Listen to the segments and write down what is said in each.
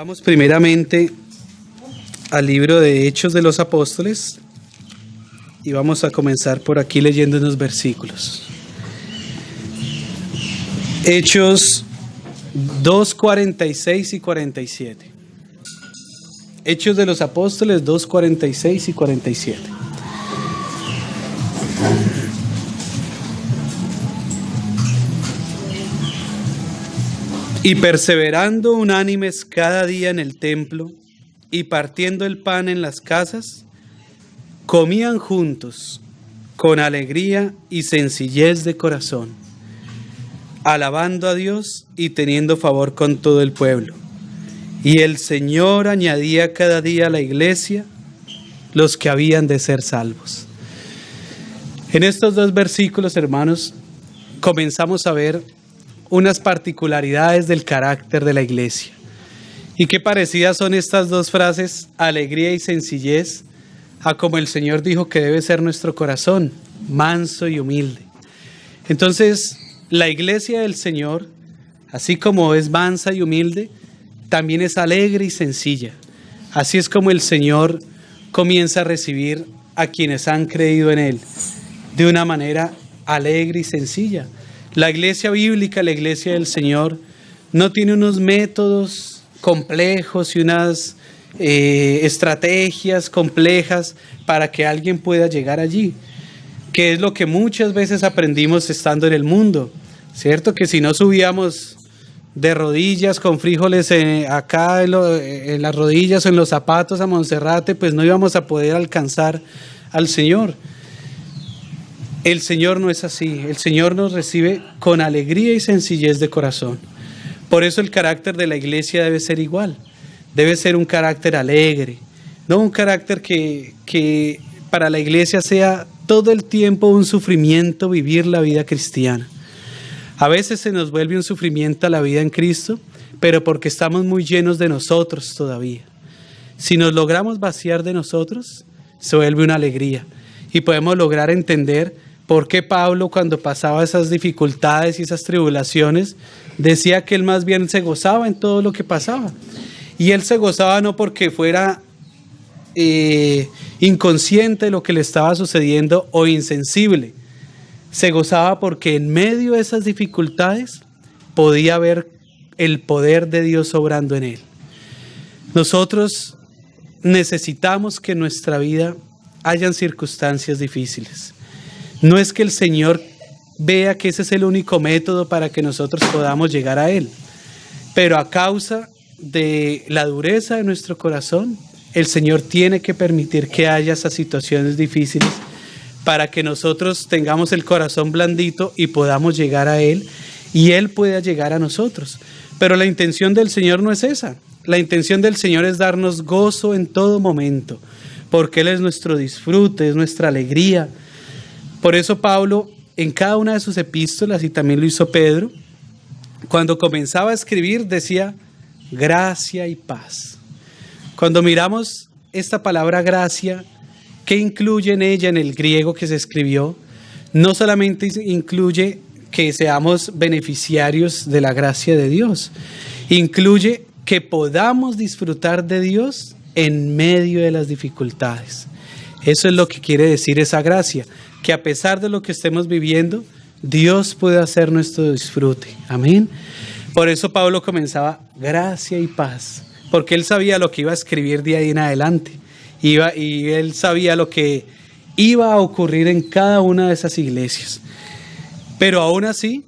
Vamos primeramente al libro de Hechos de los Apóstoles y vamos a comenzar por aquí leyendo unos versículos. Hechos 2, 46 y 47. Hechos de los Apóstoles 2, 46 y 47. Y perseverando unánimes cada día en el templo y partiendo el pan en las casas, comían juntos con alegría y sencillez de corazón, alabando a Dios y teniendo favor con todo el pueblo. Y el Señor añadía cada día a la iglesia los que habían de ser salvos. En estos dos versículos, hermanos, comenzamos a ver unas particularidades del carácter de la iglesia. Y qué parecidas son estas dos frases, alegría y sencillez, a como el Señor dijo que debe ser nuestro corazón, manso y humilde. Entonces, la iglesia del Señor, así como es mansa y humilde, también es alegre y sencilla. Así es como el Señor comienza a recibir a quienes han creído en Él, de una manera alegre y sencilla. La iglesia bíblica, la iglesia del Señor, no tiene unos métodos complejos y unas estrategias complejas para que alguien pueda llegar allí, que es lo que muchas veces aprendimos estando en el mundo, ¿cierto? Que si no subíamos de rodillas con frijoles acá en las rodillas o en los zapatos a Monserrate, pues no íbamos a poder alcanzar al Señor. El Señor no es así. El Señor nos recibe con alegría y sencillez de corazón. Por eso el carácter de la iglesia debe ser igual. Debe ser un carácter alegre, no un carácter que para la iglesia sea todo el tiempo un sufrimiento vivir la vida cristiana. A veces se nos vuelve un sufrimiento la vida en Cristo, pero porque estamos muy llenos de nosotros todavía. Si nos logramos vaciar de nosotros, se vuelve una alegría y podemos lograr entender por qué Pablo, cuando pasaba esas dificultades y esas tribulaciones, decía que él más bien se gozaba en todo lo que pasaba. Y él se gozaba no porque fuera inconsciente de lo que le estaba sucediendo o insensible. Se gozaba porque en medio de esas dificultades podía ver el poder de Dios obrando en él. Nosotros necesitamos que en nuestra vida hayan circunstancias difíciles. No es que el Señor vea que ese es el único método para que nosotros podamos llegar a Él, pero a causa de la dureza de nuestro corazón, el Señor tiene que permitir que haya esas situaciones difíciles para que nosotros tengamos el corazón blandito y podamos llegar a Él y Él pueda llegar a nosotros. Pero la intención del Señor no es esa. La intención del Señor es darnos gozo en todo momento, porque Él es nuestro disfrute, es nuestra alegría. Por eso Pablo, en cada una de sus epístolas, y también lo hizo Pedro, cuando comenzaba a escribir decía gracia y paz. Cuando miramos esta palabra gracia, ¿qué incluye en ella en el griego que se escribió? No solamente incluye que seamos beneficiarios de la gracia de Dios, incluye que podamos disfrutar de Dios en medio de las dificultades. Eso es lo que quiere decir esa gracia, que a pesar de lo que estemos viviendo, Dios puede hacer nuestro disfrute. Amén. Por eso Pablo comenzaba gracia y paz, porque él sabía lo que iba a escribir de ahí en adelante. Y él sabía lo que iba a ocurrir en cada una de esas iglesias. Pero aún así,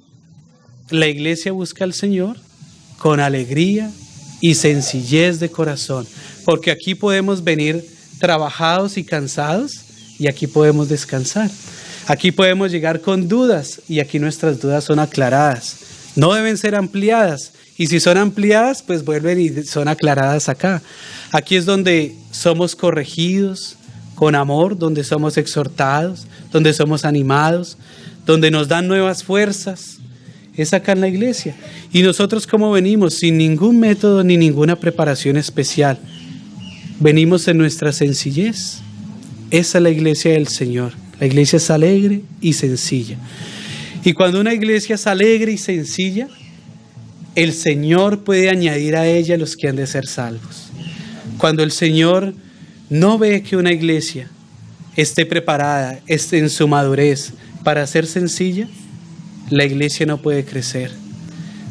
la iglesia busca al Señor con alegría y sencillez de corazón, porque aquí podemos venir trabajados y cansados y aquí podemos descansar. Aquí podemos llegar con dudas y aquí nuestras dudas son aclaradas. No deben ser ampliadas y si son ampliadas, pues vuelven y son aclaradas acá. Aquí es donde somos corregidos con amor, donde somos exhortados, donde somos animados, donde nos dan nuevas fuerzas. Es acá en la iglesia. Y nosotros, ¿cómo venimos? Sin ningún método ni ninguna preparación especial. Venimos en nuestra sencillez. Esa es la iglesia del Señor. La iglesia es alegre y sencilla. Y cuando una iglesia es alegre y sencilla, el Señor puede añadir a ella los que han de ser salvos. Cuando el Señor no ve que una iglesia esté preparada, esté en su madurez para ser sencilla, la iglesia no puede crecer.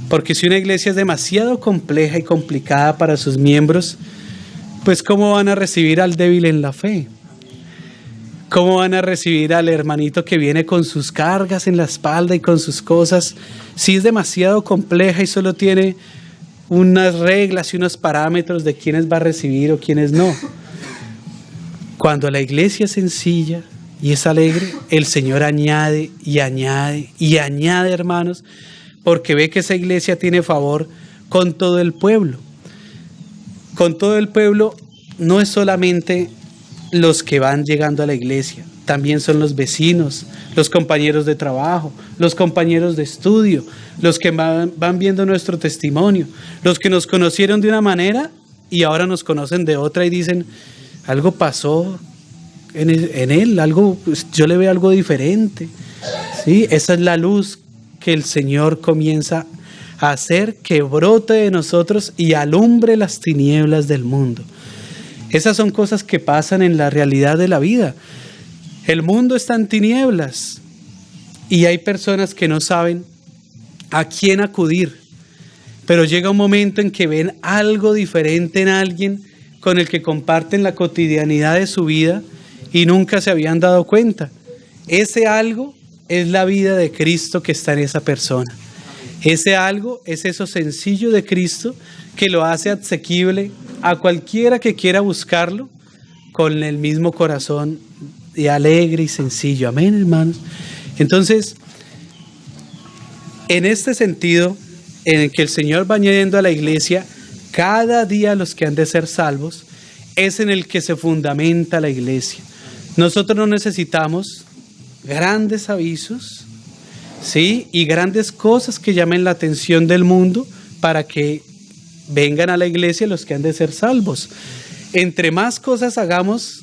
Porque si una iglesia es demasiado compleja y complicada para sus miembros, pues ¿cómo van a recibir al débil en la fe? ¿Cómo van a recibir al hermanito que viene con sus cargas en la espalda y con sus cosas? Si es demasiado compleja y solo tiene unas reglas y unos parámetros de quiénes va a recibir o quiénes no. Cuando la iglesia es sencilla y es alegre, el Señor añade y añade y añade, hermanos, porque ve que esa iglesia tiene favor con todo el pueblo. Con todo el pueblo no es solamente los que van llegando a la iglesia, también son los vecinos, los compañeros de trabajo, los compañeros de estudio, los que van viendo nuestro testimonio, los que nos conocieron de una manera y ahora nos conocen de otra y dicen, algo pasó en él, algo, pues, yo le veo algo diferente. ¿Sí? Esa es la luz que el Señor comienza a hacer que brote de nosotros y alumbre las tinieblas del mundo. Esas son cosas que pasan en la realidad de la vida. El mundo está en tinieblas y hay personas que no saben a quién acudir, pero llega un momento en que ven algo diferente en alguien con el que comparten la cotidianidad de su vida y nunca se habían dado cuenta. Ese algo es la vida de Cristo que está en esa persona. Ese algo es eso sencillo de Cristo que lo hace asequible a cualquiera que quiera buscarlo con el mismo corazón y alegre y sencillo. Amén, hermanos. Entonces, en este sentido, en el que el Señor va añadiendo a la iglesia cada día los que han de ser salvos, es en el que se fundamenta la iglesia. Nosotros no necesitamos grandes avisos, ¿sí? Y grandes cosas que llamen la atención del mundo para que vengan a la iglesia los que han de ser salvos. Entre más cosas hagamos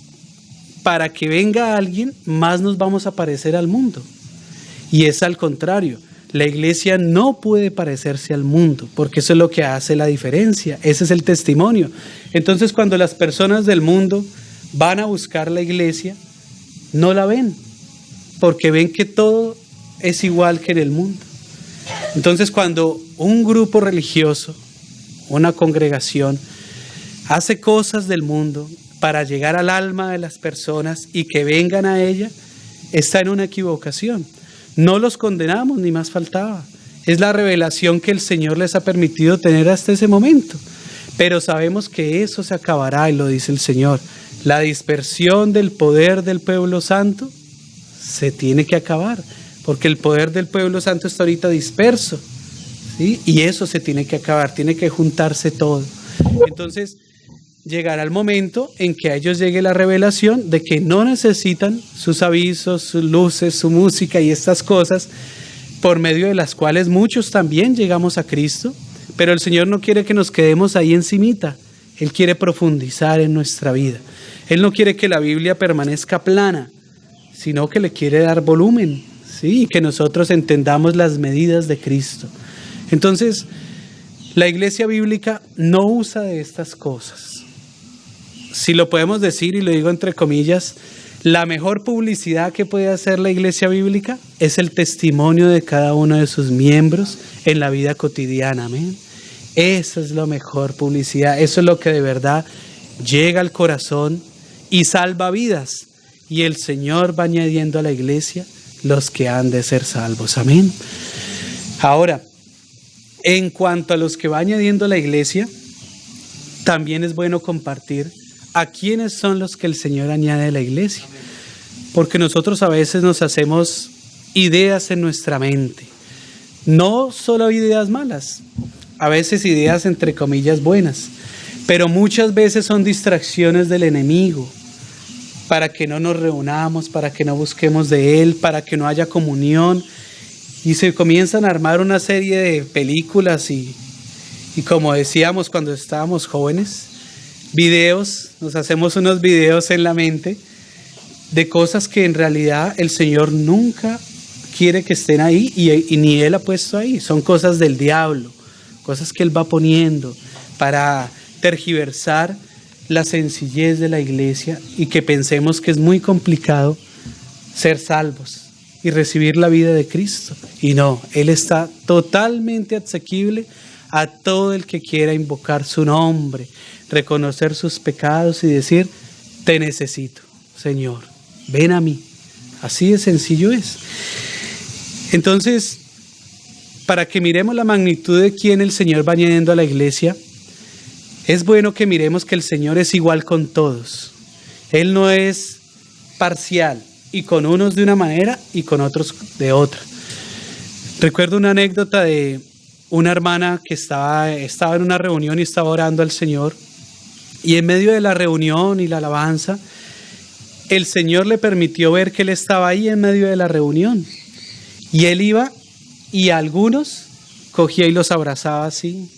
para que venga alguien, más nos vamos a parecer al mundo. Y es al contrario, la iglesia no puede parecerse al mundo, porque eso es lo que hace la diferencia, ese es el testimonio. Entonces, cuando las personas del mundo van a buscar la iglesia, no la ven, porque ven que todo es igual que en el mundo. Entonces, cuando un grupo religioso, una congregación, hace cosas del mundo para llegar al alma de las personas y que vengan a ella, está en una equivocación. No los condenamos, ni más faltaba. Es la revelación que el Señor les ha permitido tener hasta ese momento. Pero sabemos que eso se acabará, y lo dice el Señor. La dispersión del poder del pueblo santo se tiene que acabar, porque el poder del pueblo santo está ahorita disperso, ¿sí? Y eso se tiene que acabar, tiene que juntarse todo. Entonces, llegará el momento en que a ellos llegue la revelación de que no necesitan sus avisos, sus luces, su música y estas cosas, por medio de las cuales muchos también llegamos a Cristo, pero el Señor no quiere que nos quedemos ahí encimita. Él quiere profundizar en nuestra vida. Él no quiere que la Biblia permanezca plana, sino que le quiere dar volumen, ¿sí? Y que nosotros entendamos las medidas de Cristo. Entonces, la iglesia bíblica no usa de estas cosas. Si lo podemos decir, y lo digo entre comillas, la mejor publicidad que puede hacer la iglesia bíblica es el testimonio de cada uno de sus miembros en la vida cotidiana. Amén. Esa es la mejor publicidad. Eso es lo que de verdad llega al corazón y salva vidas. Y el Señor va añadiendo a la iglesia los que han de ser salvos. Amén. Ahora, en cuanto a los que va añadiendo a la iglesia, también es bueno compartir a quiénes son los que el Señor añade a la iglesia. Porque nosotros a veces nos hacemos ideas en nuestra mente. No solo ideas malas, a veces ideas entre comillas buenas, pero muchas veces son distracciones del enemigo para que no nos reunamos, para que no busquemos de Él, para que no haya comunión. Y se comienzan a armar una serie de películas y como decíamos cuando estábamos jóvenes, videos, nos hacemos unos videos en la mente de cosas que en realidad el Señor nunca quiere que estén ahí y ni Él ha puesto ahí. Son cosas del diablo, cosas que Él va poniendo para tergiversar la sencillez de la iglesia y que pensemos que es muy complicado ser salvos y recibir la vida de Cristo. Y no, Él está totalmente asequible a todo el que quiera invocar su nombre, reconocer sus pecados y decir: te necesito, Señor, ven a mí. Así de sencillo es. Entonces, para que miremos la magnitud de quién el Señor va añadiendo a la iglesia, es bueno que miremos que el Señor es igual con todos. Él no es parcial, y con unos de una manera y con otros de otra. Recuerdo una anécdota de una hermana que estaba en una reunión y estaba orando al Señor, y en medio de la reunión y la alabanza, el Señor le permitió ver que Él estaba ahí en medio de la reunión, y Él iba y a algunos cogía y los abrazaba así,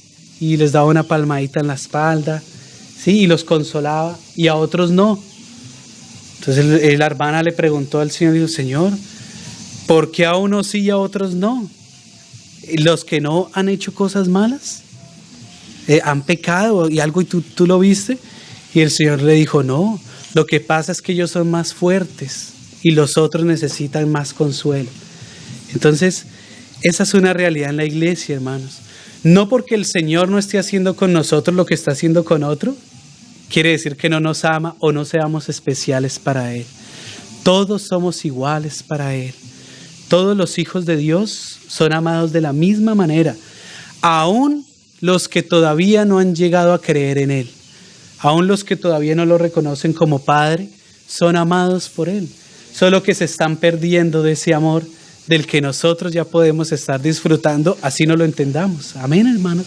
y les daba una palmadita en la espalda, ¿sí? Y los consolaba, y a otros no. Entonces la hermana le preguntó al Señor, dijo: Señor, ¿por qué a unos sí y a otros no? ¿Los que no han hecho cosas malas? ¿Han pecado y algo y tú lo viste? Y el Señor le dijo: no, lo que pasa es que ellos son más fuertes y los otros necesitan más consuelo. Entonces, esa es una realidad en la iglesia, hermanos. No porque el Señor no esté haciendo con nosotros lo que está haciendo con otro, quiere decir que no nos ama o no seamos especiales para Él. Todos somos iguales para Él. Todos los hijos de Dios son amados de la misma manera, aún los que todavía no han llegado a creer en Él, aún los que todavía no lo reconocen como Padre, son amados por Él, solo que se están perdiendo de ese amor del que nosotros ya podemos estar disfrutando, así no lo entendamos. Amén, hermanos.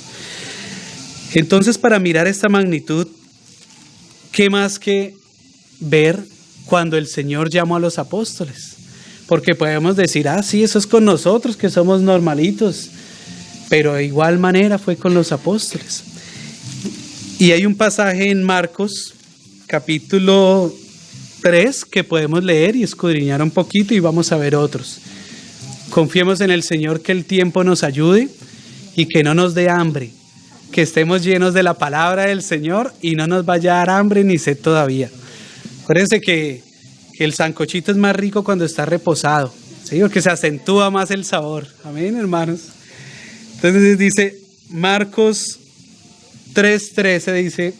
Entonces, para mirar esta magnitud, ¿qué más que ver cuando el Señor llamó a los apóstoles? Porque podemos decir: sí, eso es con nosotros que somos normalitos, pero de igual manera fue con los apóstoles. Y hay un pasaje en Marcos, capítulo 3, que podemos leer y escudriñar un poquito, y vamos a ver otros. Confiemos en el Señor que el tiempo nos ayude y que no nos dé hambre, que estemos llenos de la palabra del Señor y no nos vaya a dar hambre ni sed todavía. Acuérdense que el sancochito es más rico cuando está reposado, ¿sí? Porque se acentúa más el sabor. Amén, hermanos. Entonces dice Marcos 3:13, dice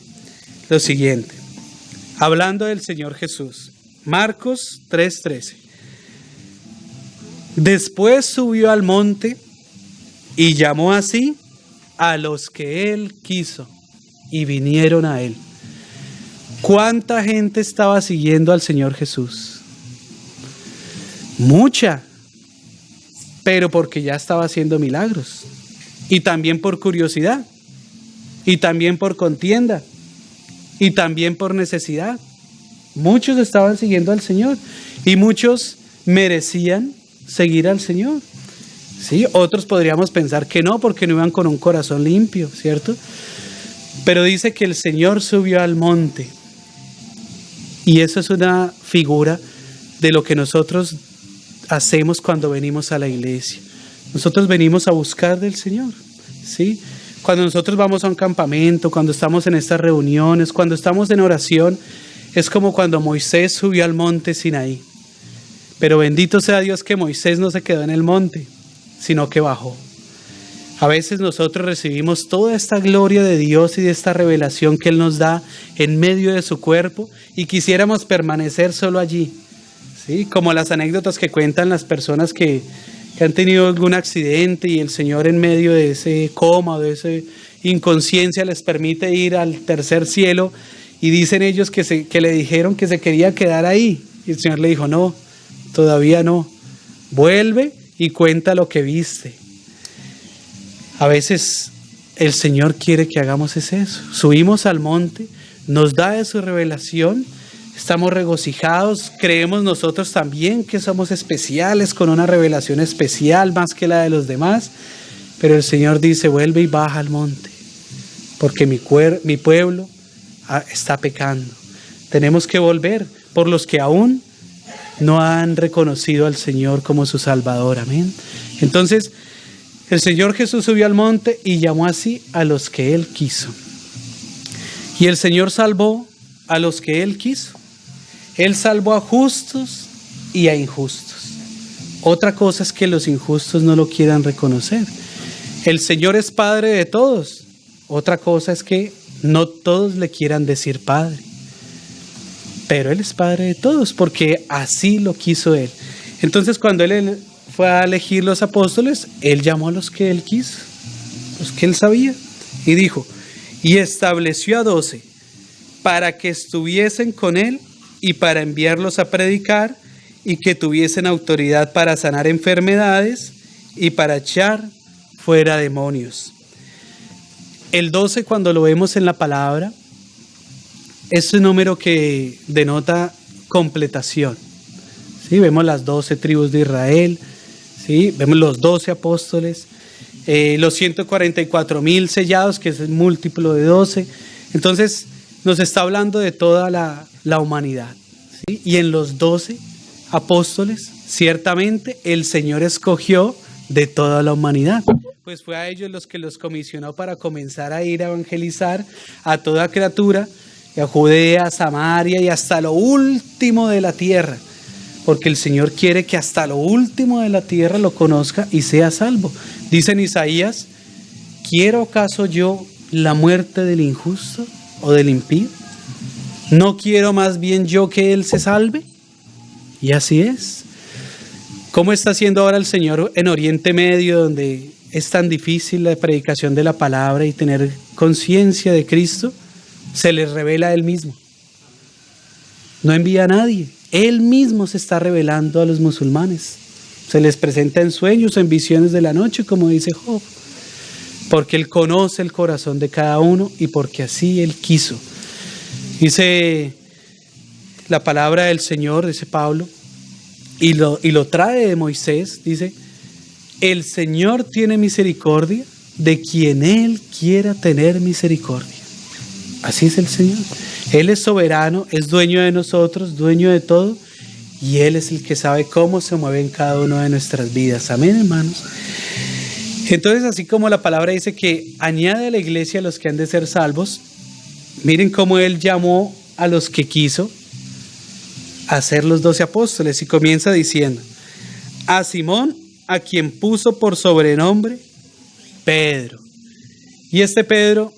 lo siguiente, hablando del Señor Jesús. Marcos 3:13. Después subió al monte y llamó así a los que Él quiso, y vinieron a Él. ¿Cuánta gente estaba siguiendo al Señor Jesús? Mucha, pero porque ya estaba haciendo milagros, y también por curiosidad, y también por contienda, y también por necesidad. Muchos estaban siguiendo al Señor, y muchos merecían seguir al Señor. Sí, otros podríamos pensar que no, porque no iban con un corazón limpio, ¿cierto? Pero dice que el Señor subió al monte, y eso es una figura de lo que nosotros hacemos cuando venimos a la iglesia. Nosotros venimos a buscar del Señor, ¿sí? Cuando nosotros vamos a un campamento, cuando estamos en estas reuniones, cuando estamos en oración, es como cuando Moisés subió al monte Sinaí. Pero bendito sea Dios que Moisés no se quedó en el monte, sino que bajó. A veces nosotros recibimos toda esta gloria de Dios y de esta revelación que Él nos da en medio de su cuerpo, y quisiéramos permanecer solo allí, ¿sí? Como las anécdotas que cuentan las personas que han tenido algún accidente y el Señor en medio de ese coma o de esa inconsciencia les permite ir al tercer cielo, y dicen ellos que le dijeron que se quería quedar ahí, y el Señor le dijo: no, todavía no, vuelve y cuenta lo que viste. A veces el Señor quiere que hagamos eso. Subimos al monte, nos da de su revelación, estamos regocijados, creemos nosotros también que somos especiales, con una revelación especial más que la de los demás, pero el Señor dice: vuelve y baja al monte, porque mi pueblo está pecando. Tenemos que volver por los que aún no han reconocido al Señor como su Salvador. Amén. Entonces, El Señor Jesús subió al monte y llamó así a los que Él quiso. Y el Señor salvó a los que Él quiso. Él salvó a justos y a injustos. Otra cosa es que los injustos no lo quieran reconocer. El Señor es Padre de todos. Otra cosa es que no todos le quieran decir Padre. Pero Él es Padre de todos porque así lo quiso Él. Entonces cuando Él fue a elegir los apóstoles, Él llamó a los que Él quiso, los que Él sabía. Y dijo, y estableció a 12 para que estuviesen con Él y para enviarlos a predicar y que tuviesen autoridad para sanar enfermedades y para echar fuera demonios. El 12, cuando lo vemos en la palabra, es un número que denota completación. ¿Sí? Vemos las 12 tribus de Israel, ¿sí? Vemos los 12 apóstoles, los 144,000 sellados, que es el múltiplo de 12. Entonces nos está hablando de toda la humanidad, ¿sí? Y en los 12 apóstoles, ciertamente el Señor escogió de toda la humanidad. Pues fue a ellos los que los comisionó para comenzar a ir a evangelizar a toda criatura, a Judea, Samaria y hasta lo último de la tierra. Porque el Señor quiere que hasta lo último de la tierra lo conozca y sea salvo. Dice en Isaías, ¿quiero acaso yo la muerte del injusto o del impío? ¿No quiero más bien yo que él se salve? Y así es. ¿Cómo está haciendo ahora el Señor en Oriente Medio, donde es tan difícil la predicación de la palabra y tener conciencia de Cristo? Se les revela a Él mismo. No envía a nadie. Él mismo se está revelando a los musulmanes. Se les presenta en sueños, en visiones de la noche, como dice Job. Porque Él conoce el corazón de cada uno y porque así Él quiso. Dice la palabra del Señor, dice Pablo, y lo trae de Moisés, dice, el Señor tiene misericordia de quien Él quiera tener misericordia. Así es el Señor. Él es soberano, es dueño de nosotros, dueño de todo, y Él es el que sabe cómo se mueve en cada una de nuestras vidas. Amén, hermanos. Entonces, así como la palabra dice que añade a la iglesia a los que han de ser salvos, miren cómo Él llamó a los que quiso a ser los 12 apóstoles, y comienza diciendo, a Simón, a quien puso por sobrenombre Pedro. Y este Pedro,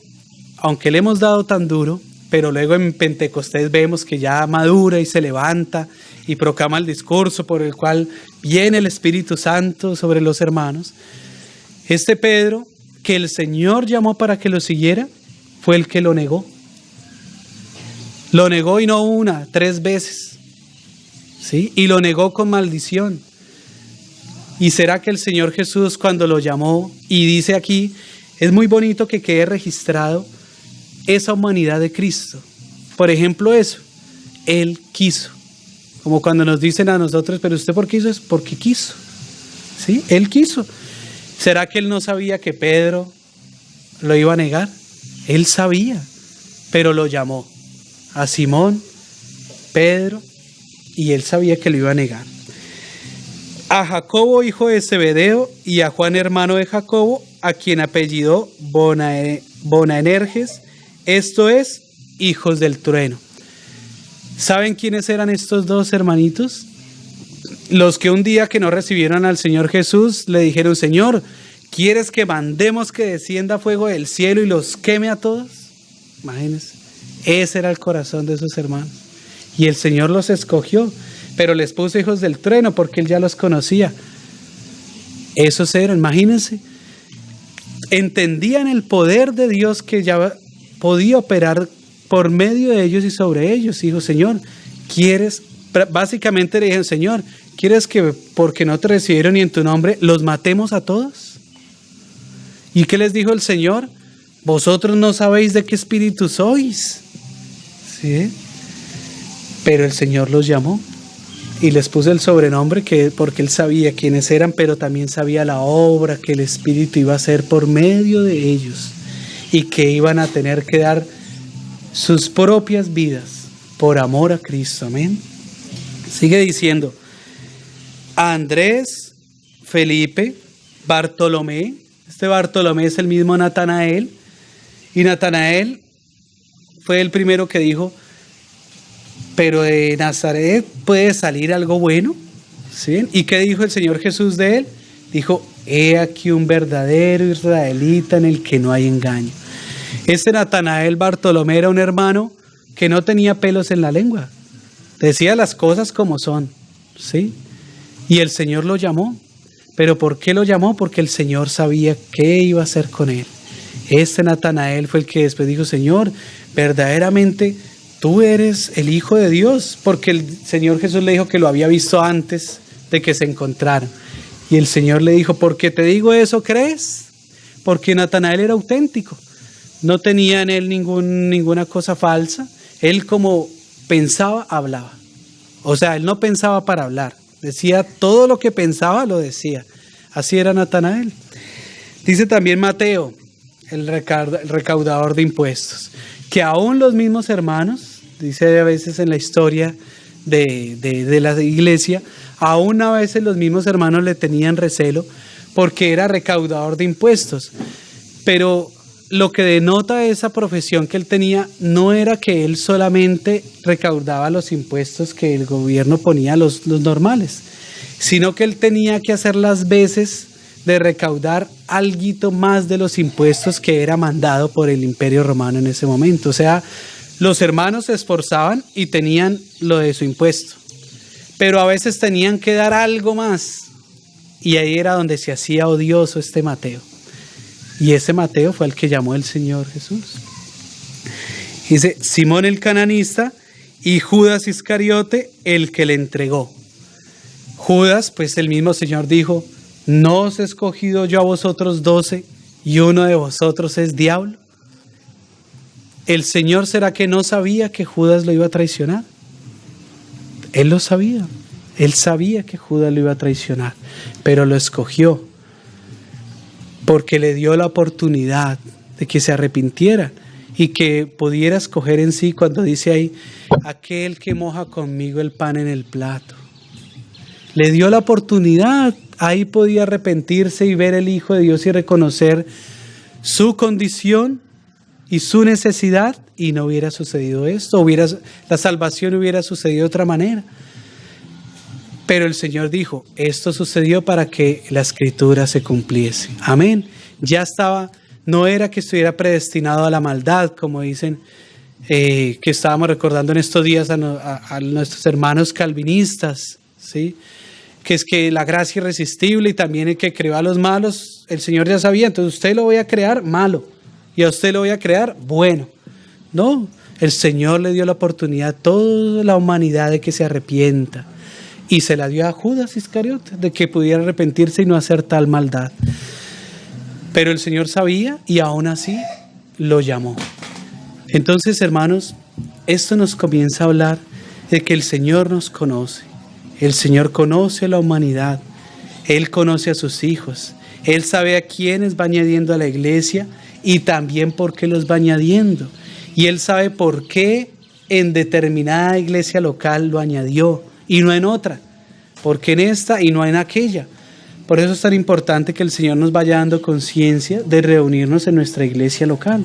aunque le hemos dado tan duro, pero luego en Pentecostés vemos que ya madura y se levanta y proclama el discurso por el cual viene el Espíritu Santo sobre los hermanos. Este Pedro, que el Señor llamó para que lo siguiera, fue el que lo negó. Lo negó y no una, 3 veces. ¿Sí? Y lo negó con maldición. ¿Y será que el Señor Jesús, cuando lo llamó, y dice aquí, es muy bonito que quede registrado esa humanidad de Cristo? Por ejemplo, eso, Él quiso. Como cuando nos dicen a nosotros, pero ¿usted por qué hizo eso? Porque quiso. ¿Sí? Él quiso. ¿Será que Él no sabía que Pedro lo iba a negar? Él sabía, pero lo llamó a Simón, Pedro, y Él sabía que lo iba a negar. A Jacobo, hijo de Zebedeo, y a Juan, hermano de Jacobo, a quien apellidó Boanerges, esto es, hijos del trueno. ¿Saben quiénes eran estos 2 hermanitos? Los que un día que no recibieron al Señor Jesús le dijeron, Señor, ¿quieres que mandemos que descienda fuego del cielo y los queme a todos? Imagínense, ese era el corazón de esos hermanos. Y el Señor los escogió, pero les puso hijos del trueno porque Él ya los conocía. Esos eran, imagínense, entendían el poder de Dios que ya podía operar por medio de ellos y sobre ellos. Dijo, Señor, ¿quieres? Básicamente le dijeron, Señor, ¿quieres que porque no te recibieron y en tu nombre los matemos a todos? ¿Y qué les dijo el Señor? Vosotros no sabéis de qué espíritu sois. ¿Sí? Pero el Señor los llamó y les puso el sobrenombre porque Él sabía quiénes eran, pero también sabía la obra que el Espíritu iba a hacer por medio de ellos y que iban a tener que dar sus propias vidas por amor a Cristo. Amén. Sigue diciendo, a Andrés, Felipe, Bartolomé. Este Bartolomé es el mismo Natanael. Y Natanael fue el primero que dijo, pero de Nazaret puede salir algo bueno. ¿Sí? ¿Y qué dijo el Señor Jesús de él? Dijo, he aquí un verdadero israelita en el que no hay engaño. Este Natanael Bartolomé era un hermano que no tenía pelos en la lengua. Decía las cosas como son, ¿sí? Y el Señor lo llamó. ¿Pero por qué lo llamó? Porque el Señor sabía qué iba a hacer con él. Este Natanael fue el que después dijo, Señor, verdaderamente tú eres el Hijo de Dios, porque el Señor Jesús le dijo que lo había visto antes de que se encontraran. Y el Señor le dijo, ¿por qué te digo eso, crees? Porque Natanael era auténtico, no tenía en él ninguna cosa falsa. Él como pensaba, hablaba. O sea, él no pensaba para hablar, decía todo lo que pensaba, lo decía. Así era Natanael. Dice también Mateo, el recaudador de impuestos, que aún los mismos hermanos, dice a veces en la historia de la iglesia, aún a veces los mismos hermanos le tenían recelo porque era recaudador de impuestos. Pero lo que denota esa profesión que él tenía no era que él solamente recaudaba los impuestos que el gobierno ponía, los normales, sino que él tenía que hacer las veces de recaudar alguito más de los impuestos que era mandado por el Imperio Romano en ese momento. O sea, los hermanos se esforzaban y tenían lo de su impuesto, pero a veces tenían que dar algo más, y ahí era donde se hacía odioso este Mateo. Y ese Mateo fue el que llamó el Señor Jesús. Dice, Simón el cananista y Judas Iscariote el que le entregó. Judas, pues el mismo Señor dijo, ¿no os he escogido yo a vosotros 12 y uno de vosotros es diablo? ¿El Señor será que no sabía que Judas lo iba a traicionar? Él lo sabía. Él sabía que Judas lo iba a traicionar, pero lo escogió porque le dio la oportunidad de que se arrepintiera y que pudiera escoger en sí cuando dice ahí, aquel que moja conmigo el pan en el plato. Le dio la oportunidad, ahí podía arrepentirse y ver el Hijo de Dios y reconocer su condición y su necesidad, y no hubiera sucedido esto, la salvación hubiera sucedido de otra manera. Pero el Señor dijo, esto sucedió para que la Escritura se cumpliese. Amén. Ya estaba, no era que estuviera predestinado a la maldad, como dicen, que estábamos recordando en estos días a nuestros hermanos calvinistas, ¿sí? Que es que la gracia irresistible y también el que creó a los malos, el Señor ya sabía, entonces usted lo voy a crear malo y a usted lo voy a crear bueno. No, el Señor le dio la oportunidad a toda la humanidad de que se arrepienta. Y se la dio a Judas Iscariote, de que pudiera arrepentirse y no hacer tal maldad. Pero el Señor sabía y aún así lo llamó. Entonces, hermanos, esto nos comienza a hablar de que el Señor nos conoce. El Señor conoce a la humanidad. Él conoce a sus hijos. Él sabe a quiénes va añadiendo a la iglesia y también por qué los va añadiendo. Y Él sabe por qué en determinada iglesia local lo añadió y no en otra, porque en esta y no en aquella. Por eso es tan importante que el Señor nos vaya dando conciencia de reunirnos en nuestra iglesia local,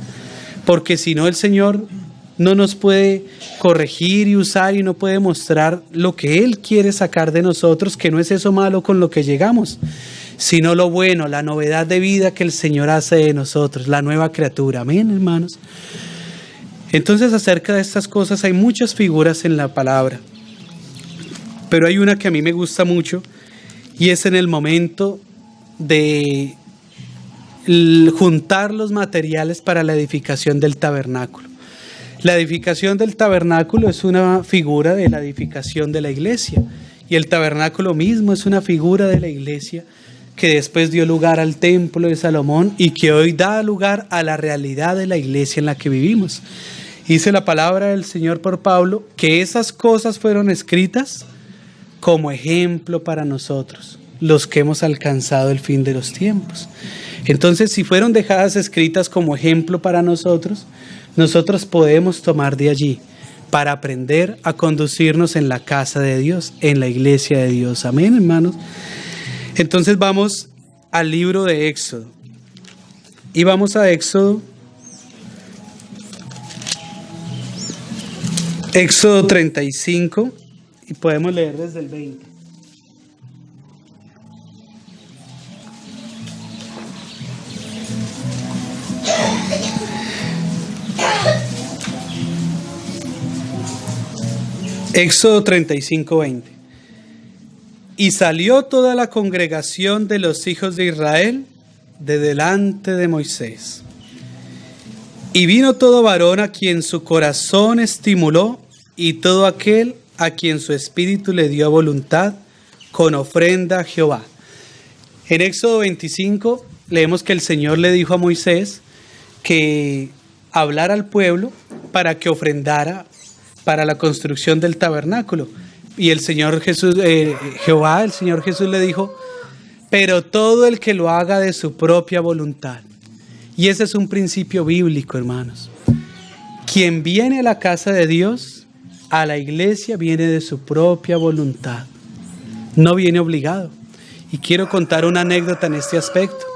porque si no el Señor no nos puede corregir y usar y no puede mostrar lo que Él quiere sacar de nosotros, que no es eso malo con lo que llegamos, sino lo bueno, la novedad de vida que el Señor hace de nosotros, la nueva criatura. Amén, hermanos. Entonces, acerca de estas cosas hay muchas figuras en la palabra. Pero hay una que a mí me gusta mucho y es en el momento de juntar los materiales para la edificación del tabernáculo. La edificación del tabernáculo es una figura de la edificación de la iglesia y el tabernáculo mismo es una figura de la iglesia que después dio lugar al templo de Salomón y que hoy da lugar a la realidad de la iglesia en la que vivimos. Dice la palabra del Señor por Pablo que esas cosas fueron escritas como ejemplo para nosotros, los que hemos alcanzado el fin de los tiempos. Entonces, si fueron dejadas escritas como ejemplo para nosotros, nosotros podemos tomar de allí para aprender a conducirnos en la casa de Dios, en la iglesia de Dios. Amén, hermanos. Entonces vamos al libro de Éxodo. Y vamos a Éxodo 35 y podemos leer desde el 20. Éxodo 35, 20. Y salió toda la congregación de los hijos de Israel de delante de Moisés. Y vino todo varón a quien su corazón estimuló, y todo aquel a quien su espíritu le dio voluntad, con ofrenda a Jehová. En Éxodo 25 leemos que el Señor le dijo a Moisés que hablara al pueblo para que ofrendara para la construcción del tabernáculo. Y el Señor Jesús, Jehová, el Señor Jesús le dijo, pero todo el que lo haga de su propia voluntad. Y ese es un principio bíblico, hermanos. Quien viene a la casa de Dios, a la iglesia, viene de su propia voluntad. No viene obligado. Y quiero contar una anécdota en este aspecto.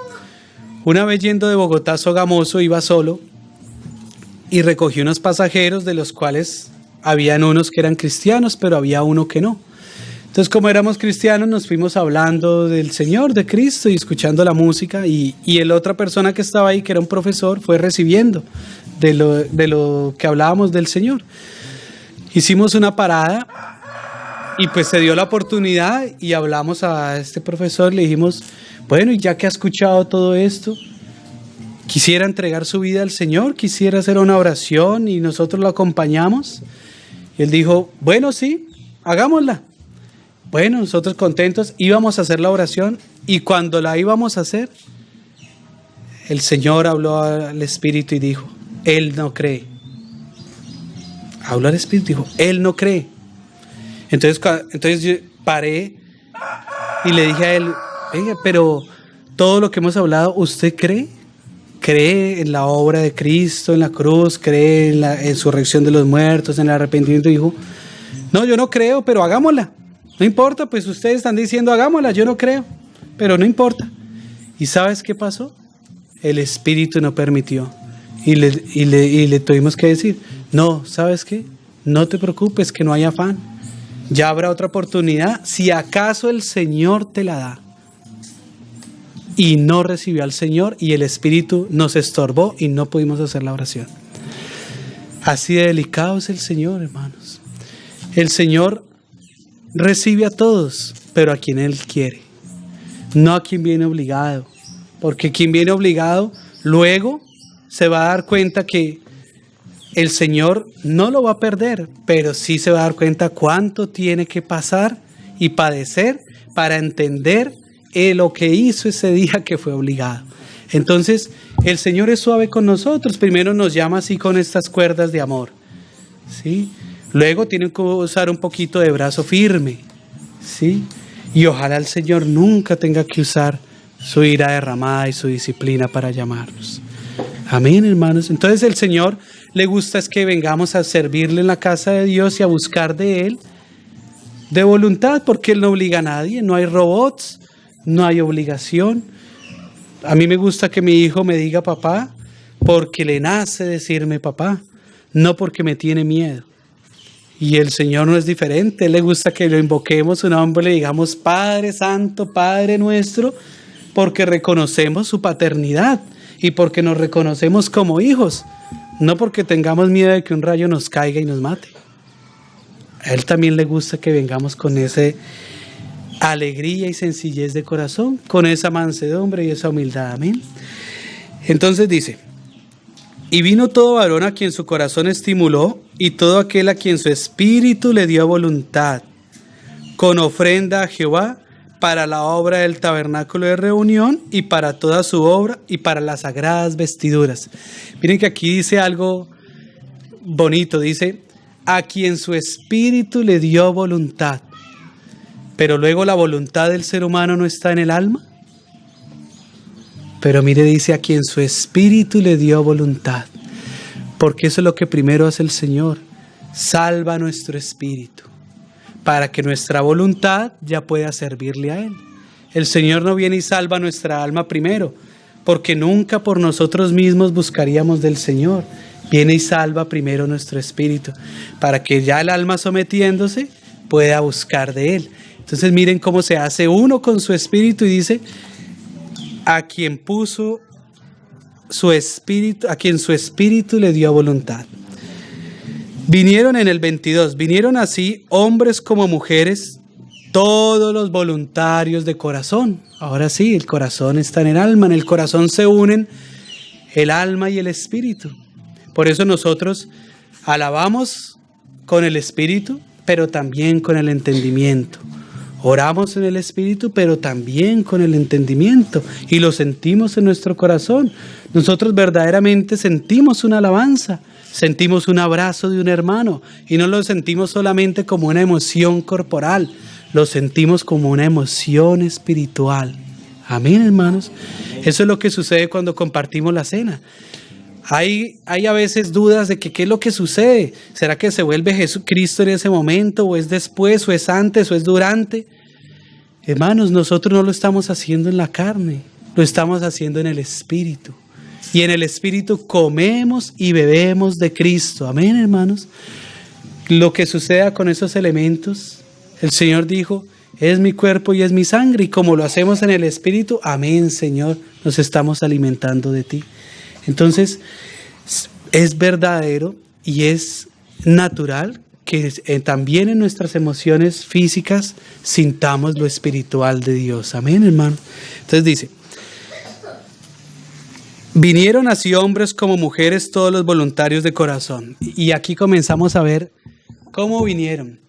Una vez yendo de Bogotá a Sogamoso, iba solo y recogí unos pasajeros, de los cuales habían unos que eran cristianos, pero había uno que no. Entonces, como éramos cristianos, nos fuimos hablando del Señor, de Cristo, y escuchando la música, y la otra persona que estaba ahí, que era un profesor, fue recibiendo de lo que hablábamos del Señor. Hicimos una parada y pues se dio la oportunidad y hablamos a este profesor, le dijimos, bueno, y ya que ha escuchado todo esto, quisiera entregar su vida al Señor, quisiera hacer una oración y nosotros lo acompañamos. Y él dijo, bueno, sí, hagámosla. Bueno, nosotros contentos íbamos a hacer la oración, y cuando la íbamos a hacer, el Señor habló al Espíritu y dijo, él no cree. Habló al Espíritu y dijo, él no cree. Entonces yo paré y le dije a él, venga, pero todo lo que hemos hablado, ¿usted cree? ¿Cree en la obra de Cristo, en la cruz? ¿Cree en la resurrección de los muertos, en el arrepentimiento? Y dijo, no, yo no creo, pero hagámosla. No importa, pues ustedes están diciendo hagámosla, yo no creo, pero no importa. ¿Y sabes qué pasó? El Espíritu no permitió. Y le tuvimos que decir, no, ¿sabes qué? No te preocupes, que no hay afán. Ya habrá otra oportunidad, si acaso el Señor te la da. Y no recibió al Señor, y el Espíritu nos estorbó y no pudimos hacer la oración. Así de delicado es el Señor, hermanos. El Señor recibe a todos, pero a quien Él quiere, no a quien viene obligado, porque quien viene obligado luego se va a dar cuenta que el Señor no lo va a perder, pero sí se va a dar cuenta cuánto tiene que pasar y padecer para entender lo que hizo ese día que fue obligado. Entonces el Señor es suave con nosotros. Primero nos llama así con estas cuerdas de amor, ¿sí? Luego tienen que usar un poquito de brazo firme, ¿sí? Y ojalá el Señor nunca tenga que usar su ira derramada y su disciplina para llamarnos. Amén, hermanos. Entonces el Señor le gusta es que vengamos a servirle en la casa de Dios y a buscar de Él de voluntad, porque Él no obliga a nadie, no hay robots, no hay obligación. A mí me gusta que mi hijo me diga papá porque le nace decirme papá, no porque me tiene miedo. Y el Señor no es diferente. Él le gusta que lo invoquemos su nombre, le digamos Padre Santo, Padre nuestro, porque reconocemos su paternidad y porque nos reconocemos como hijos, no porque tengamos miedo de que un rayo nos caiga y nos mate. A Él también le gusta que vengamos con esa alegría y sencillez de corazón, con esa mansedumbre y esa humildad. Amén. Entonces dice, y vino todo varón a quien su corazón estimuló, y todo aquel a quien su espíritu le dio voluntad, con ofrenda a Jehová para la obra del tabernáculo de reunión y para toda su obra y para las sagradas vestiduras. Miren que aquí dice algo bonito, dice, a quien su espíritu le dio voluntad. Pero luego la voluntad del ser humano no está en el alma. Pero mire, dice a quien su espíritu le dio voluntad. Porque eso es lo que primero hace el Señor. Salva nuestro espíritu, para que nuestra voluntad ya pueda servirle a Él. El Señor no viene y salva nuestra alma primero, porque nunca por nosotros mismos buscaríamos del Señor. Viene y salva primero nuestro espíritu, para que ya el alma sometiéndose pueda buscar de Él. Entonces miren cómo se hace uno con su espíritu y dice, a quien puso su espíritu, a quien su espíritu le dio voluntad. Vinieron en el 22, vinieron así hombres como mujeres, todos los voluntarios de corazón. Ahora sí, el corazón está en el alma, en el corazón se unen el alma y el espíritu. Por eso nosotros alabamos con el espíritu, pero también con el entendimiento. Oramos en el espíritu, pero también con el entendimiento. Y lo sentimos en nuestro corazón. Nosotros verdaderamente sentimos una alabanza, sentimos un abrazo de un hermano. Y no lo sentimos solamente como una emoción corporal, lo sentimos como una emoción espiritual. Amén, hermanos. Eso es lo que sucede cuando compartimos la cena. Hay a veces dudas de que qué es lo que sucede. ¿Será que se vuelve Jesucristo en ese momento? ¿O es después? ¿O es antes? ¿O es durante? Hermanos, nosotros no lo estamos haciendo en la carne. Lo estamos haciendo en el Espíritu. Y en el Espíritu comemos y bebemos de Cristo. Amén, hermanos. Lo que suceda con esos elementos, el Señor dijo, es mi cuerpo y es mi sangre. Y como lo hacemos en el Espíritu, amén, Señor, nos estamos alimentando de ti. Entonces, es verdadero y es natural que también en nuestras emociones físicas sintamos lo espiritual de Dios. Amén, hermano. Entonces dice, vinieron así hombres como mujeres todos los voluntarios de corazón. Y aquí comenzamos a ver cómo vinieron.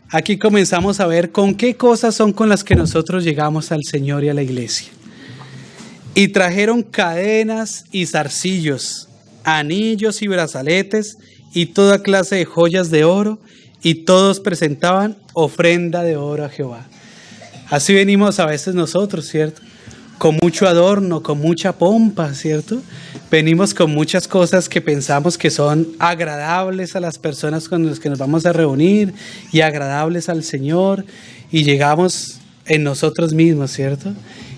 Aquí comenzamos a ver con qué cosas son con las que nosotros llegamos al Señor y a la iglesia. Y trajeron cadenas y zarcillos, anillos y brazaletes y toda clase de joyas de oro, y todos presentaban ofrenda de oro a Jehová. Así venimos a veces nosotros, ¿cierto? Con mucho adorno, con mucha pompa, ¿cierto? Venimos con muchas cosas que pensamos que son agradables a las personas con las que nos vamos a reunir y agradables al Señor, y llegamos en nosotros mismos, ¿cierto?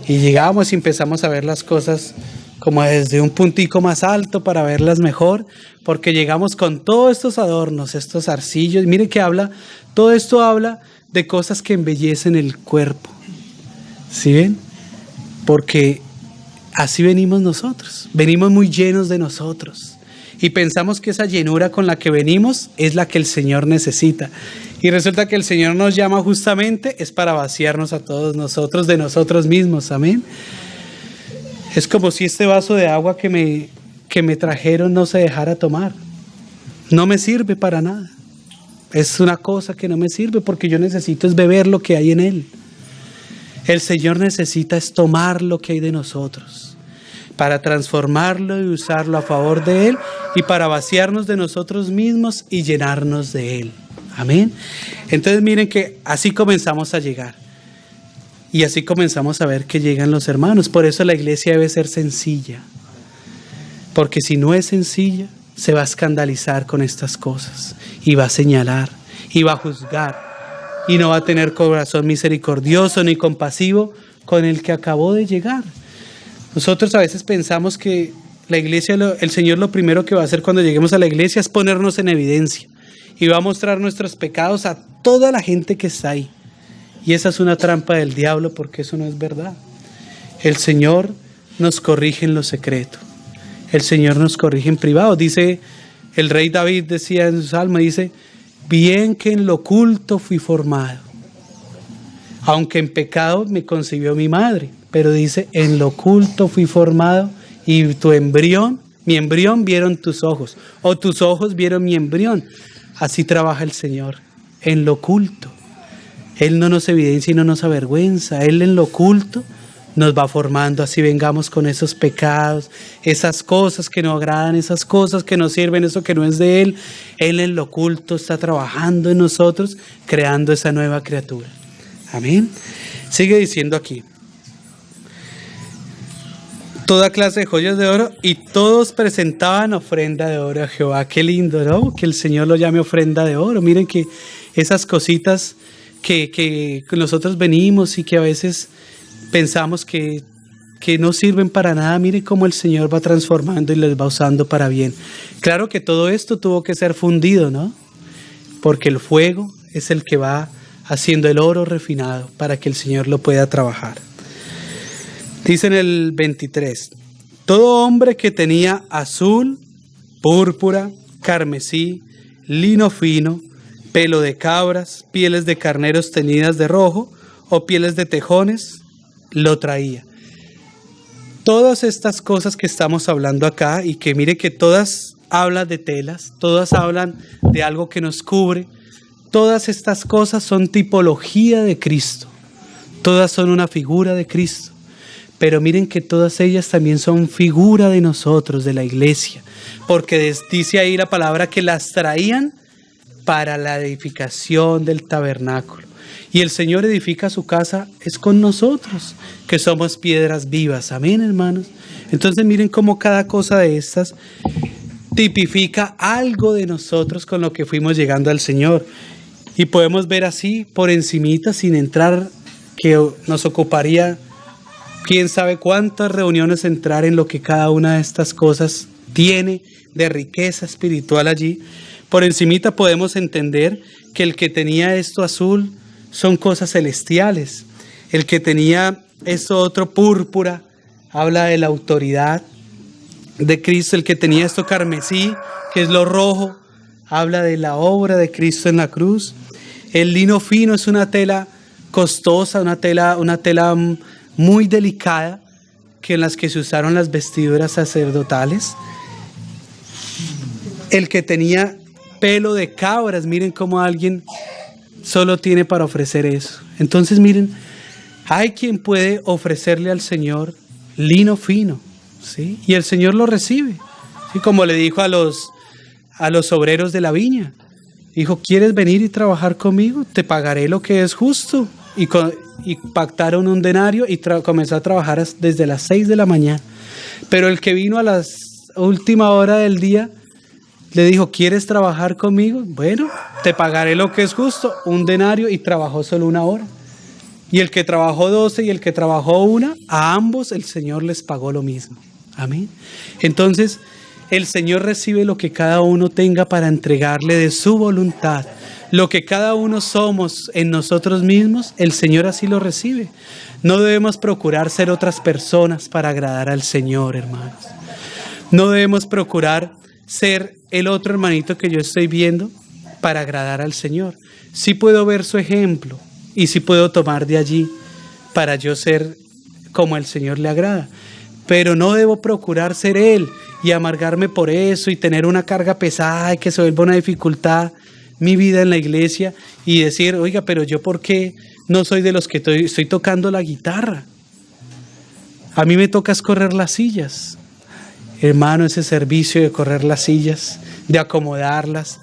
Y llegamos y empezamos a ver las cosas como desde un puntico más alto para verlas mejor, porque llegamos con todos estos adornos, estos arcillos. Miren que todo esto habla de cosas que embellecen el cuerpo. ¿Sí ven? Porque así venimos nosotros, venimos muy llenos de nosotros. Y pensamos que esa llenura con la que venimos es la que el Señor necesita. Y resulta que el Señor nos llama justamente es para vaciarnos a todos nosotros de nosotros mismos. Amén. Es como si este vaso de agua que me trajeron no se dejara tomar. No me sirve para nada. Es una cosa que no me sirve porque yo necesito es beber lo que hay en él. El Señor necesita es tomar lo que hay de nosotros para transformarlo y usarlo a favor de Él y para vaciarnos de nosotros mismos y llenarnos de Él. Amén. Entonces miren que así comenzamos a llegar y así comenzamos a ver que llegan los hermanos. Por eso la iglesia debe ser sencilla, porque si no es sencilla se va a escandalizar con estas cosas y va a señalar y va a juzgar y no va a tener corazón misericordioso ni compasivo con el que acabó de llegar. Nosotros a veces pensamos que la iglesia, el Señor lo primero que va a hacer cuando lleguemos a la iglesia es ponernos en evidencia y va a mostrar nuestros pecados a toda la gente que está ahí. Y esa es una trampa del diablo, porque eso no es verdad. El Señor nos corrige en lo secreto. El Señor nos corrige en privado. Dice, el rey David decía en su salmo, dice, bien que en lo oculto fui formado, aunque en pecado me concibió mi madre. Pero dice, en lo oculto fui formado y mi embrión vieron tus ojos, o tus ojos vieron mi embrión. Así trabaja el Señor, en lo oculto. Él no nos evidencia y no nos avergüenza. Él en lo oculto nos va formando, así vengamos con esos pecados, esas cosas que no agradan, esas cosas que no sirven, eso que no es de Él. Él en lo oculto está trabajando en nosotros, creando esa nueva criatura. Amén. Sigue diciendo aquí. Toda clase de joyas de oro, y todos presentaban ofrenda de oro a Jehová. Qué lindo, ¿no? Que el Señor lo llame ofrenda de oro. Miren que esas cositas que nosotros venimos y que a veces pensamos que no sirven para nada, mire cómo el Señor va transformando y les va usando para bien. Claro que todo esto tuvo que ser fundido, ¿no? Porque el fuego es el que va haciendo el oro refinado para que el Señor lo pueda trabajar. Dice en el 23, todo hombre que tenía azul, púrpura, carmesí, lino fino, pelo de cabras, pieles de carneros teñidas de rojo o pieles de tejones, lo traía. Todas estas cosas que estamos hablando acá, y que mire que todas hablan de telas, todas hablan de algo que nos cubre, todas estas cosas son tipología de Cristo, todas son una figura de Cristo, pero miren que todas ellas también son figura de nosotros, de la iglesia, porque dice ahí la palabra que las traían para la edificación del tabernáculo. Y el Señor edifica su casa es con nosotros, que somos piedras vivas. Amén, hermanos. Entonces miren cómo cada cosa de estas tipifica algo de nosotros con lo que fuimos llegando al Señor. Y podemos ver así por encimita, sin entrar, que nos ocuparía quién sabe cuántas reuniones, entrar en lo que cada una de estas cosas tiene de riqueza espiritual allí. Por encimita podemos entender que el que tenía esto azul son cosas celestiales. El que tenía esto otro púrpura habla de la autoridad de Cristo. El que tenía esto carmesí, que es lo rojo, habla de la obra de Cristo en la cruz. El lino fino es una tela costosa, una tela muy delicada, que en las que se usaron las vestiduras sacerdotales. El que tenía pelo de cabras, miren cómo alguien solo tiene para ofrecer eso. Entonces miren, hay quien puede ofrecerle al Señor lino fino, ¿sí? Y el Señor lo recibe, ¿sí? Como le dijo a los obreros de la viña, dijo, ¿quieres venir y trabajar conmigo? Te pagaré lo que es justo. Y pactaron un denario y comenzó a trabajar desde las 6 de la mañana. Pero el que vino a la última hora del día le dijo, ¿quieres trabajar conmigo? Bueno, te pagaré lo que es justo, un denario, y trabajó solo 1 hora. Y el que trabajó 12 y el que trabajó 1, a ambos el Señor les pagó lo mismo. Amén. Entonces, el Señor recibe lo que cada uno tenga para entregarle de su voluntad. Lo que cada uno somos en nosotros mismos, el Señor así lo recibe. No debemos procurar ser otras personas para agradar al Señor, hermanos. No debemos procurar ser el otro hermanito que yo estoy viendo para agradar al Señor. Sí puedo ver su ejemplo y sí puedo tomar de allí para yo ser como el Señor le agrada. Pero no debo procurar ser Él y amargarme por eso y tener una carga pesada y que se vuelva una dificultad mi vida en la iglesia y decir, oiga, pero yo ¿por qué no soy de los que estoy tocando la guitarra? A mí me toca correr las sillas. Hermano, ese servicio de correr las sillas, de acomodarlas,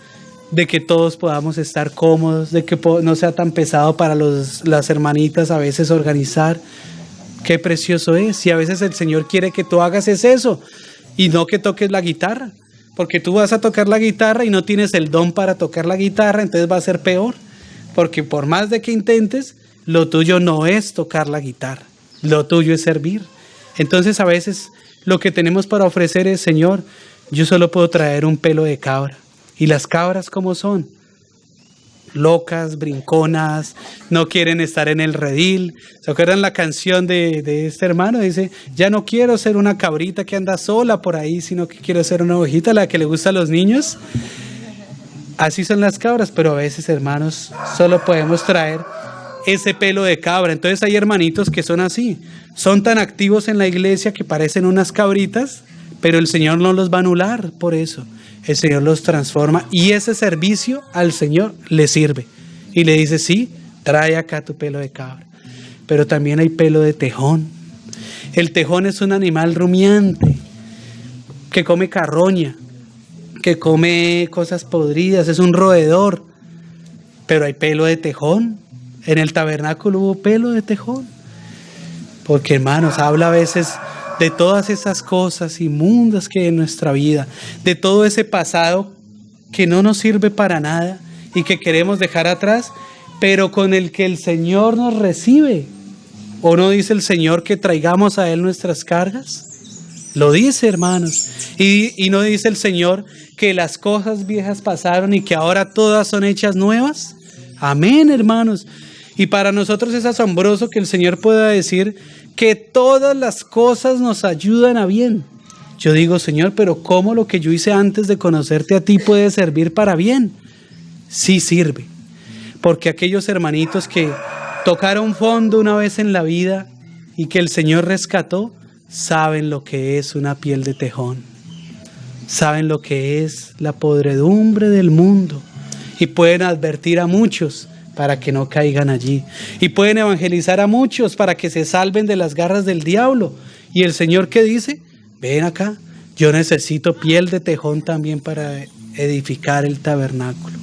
de que todos podamos estar cómodos, de que no sea tan pesado para las hermanitas a veces organizar. Qué precioso es. Y a veces el Señor quiere que tú hagas eso y no que toques la guitarra. Porque tú vas a tocar la guitarra y no tienes el don para tocar la guitarra, entonces va a ser peor. Porque por más de que intentes, lo tuyo no es tocar la guitarra, lo tuyo es servir. Entonces a veces lo que tenemos para ofrecer es, Señor, yo solo puedo traer un pelo de cabra. ¿Y las cabras cómo son? Locas, brinconas, no quieren estar en el redil. ¿Se acuerdan la canción de este hermano? Dice, ya no quiero ser una cabrita que anda sola por ahí, sino que quiero ser una ovejita, la que le gusta a los niños. Así son las cabras, pero a veces, hermanos, solo podemos traer ese pelo de cabra. Entonces hay hermanitos que son así, son tan activos en la iglesia que parecen unas cabritas, pero el Señor no los va a anular por eso. El Señor los transforma y ese servicio al Señor le sirve. Y le dice, sí, trae acá tu pelo de cabra. Pero también hay pelo de tejón. El tejón es un animal rumiante que come carroña, que come cosas podridas, es un roedor. Pero hay pelo de tejón. En el tabernáculo hubo pelo de tejón. Porque, hermanos, habla a veces de todas esas cosas inmundas que hay en nuestra vida, de todo ese pasado que no nos sirve para nada y que queremos dejar atrás, pero con el que el Señor nos recibe. ¿O no dice el Señor que traigamos a Él nuestras cargas? Lo dice, hermanos. Y no dice el Señor que las cosas viejas pasaron y que ahora todas son hechas nuevas. Amén, hermanos. Y para nosotros es asombroso que el Señor pueda decir que todas las cosas nos ayudan a bien. Yo digo, Señor, pero ¿cómo lo que yo hice antes de conocerte a ti puede servir para bien? Sí sirve. Porque aquellos hermanitos que tocaron fondo una vez en la vida y que el Señor rescató, saben lo que es una piel de tejón. Saben lo que es la podredumbre del mundo y pueden advertir a muchos para que no caigan allí. Y pueden evangelizar a muchos para que se salven de las garras del diablo. Y el Señor, ¿qué dice? Ven acá, yo necesito piel de tejón también para edificar el tabernáculo,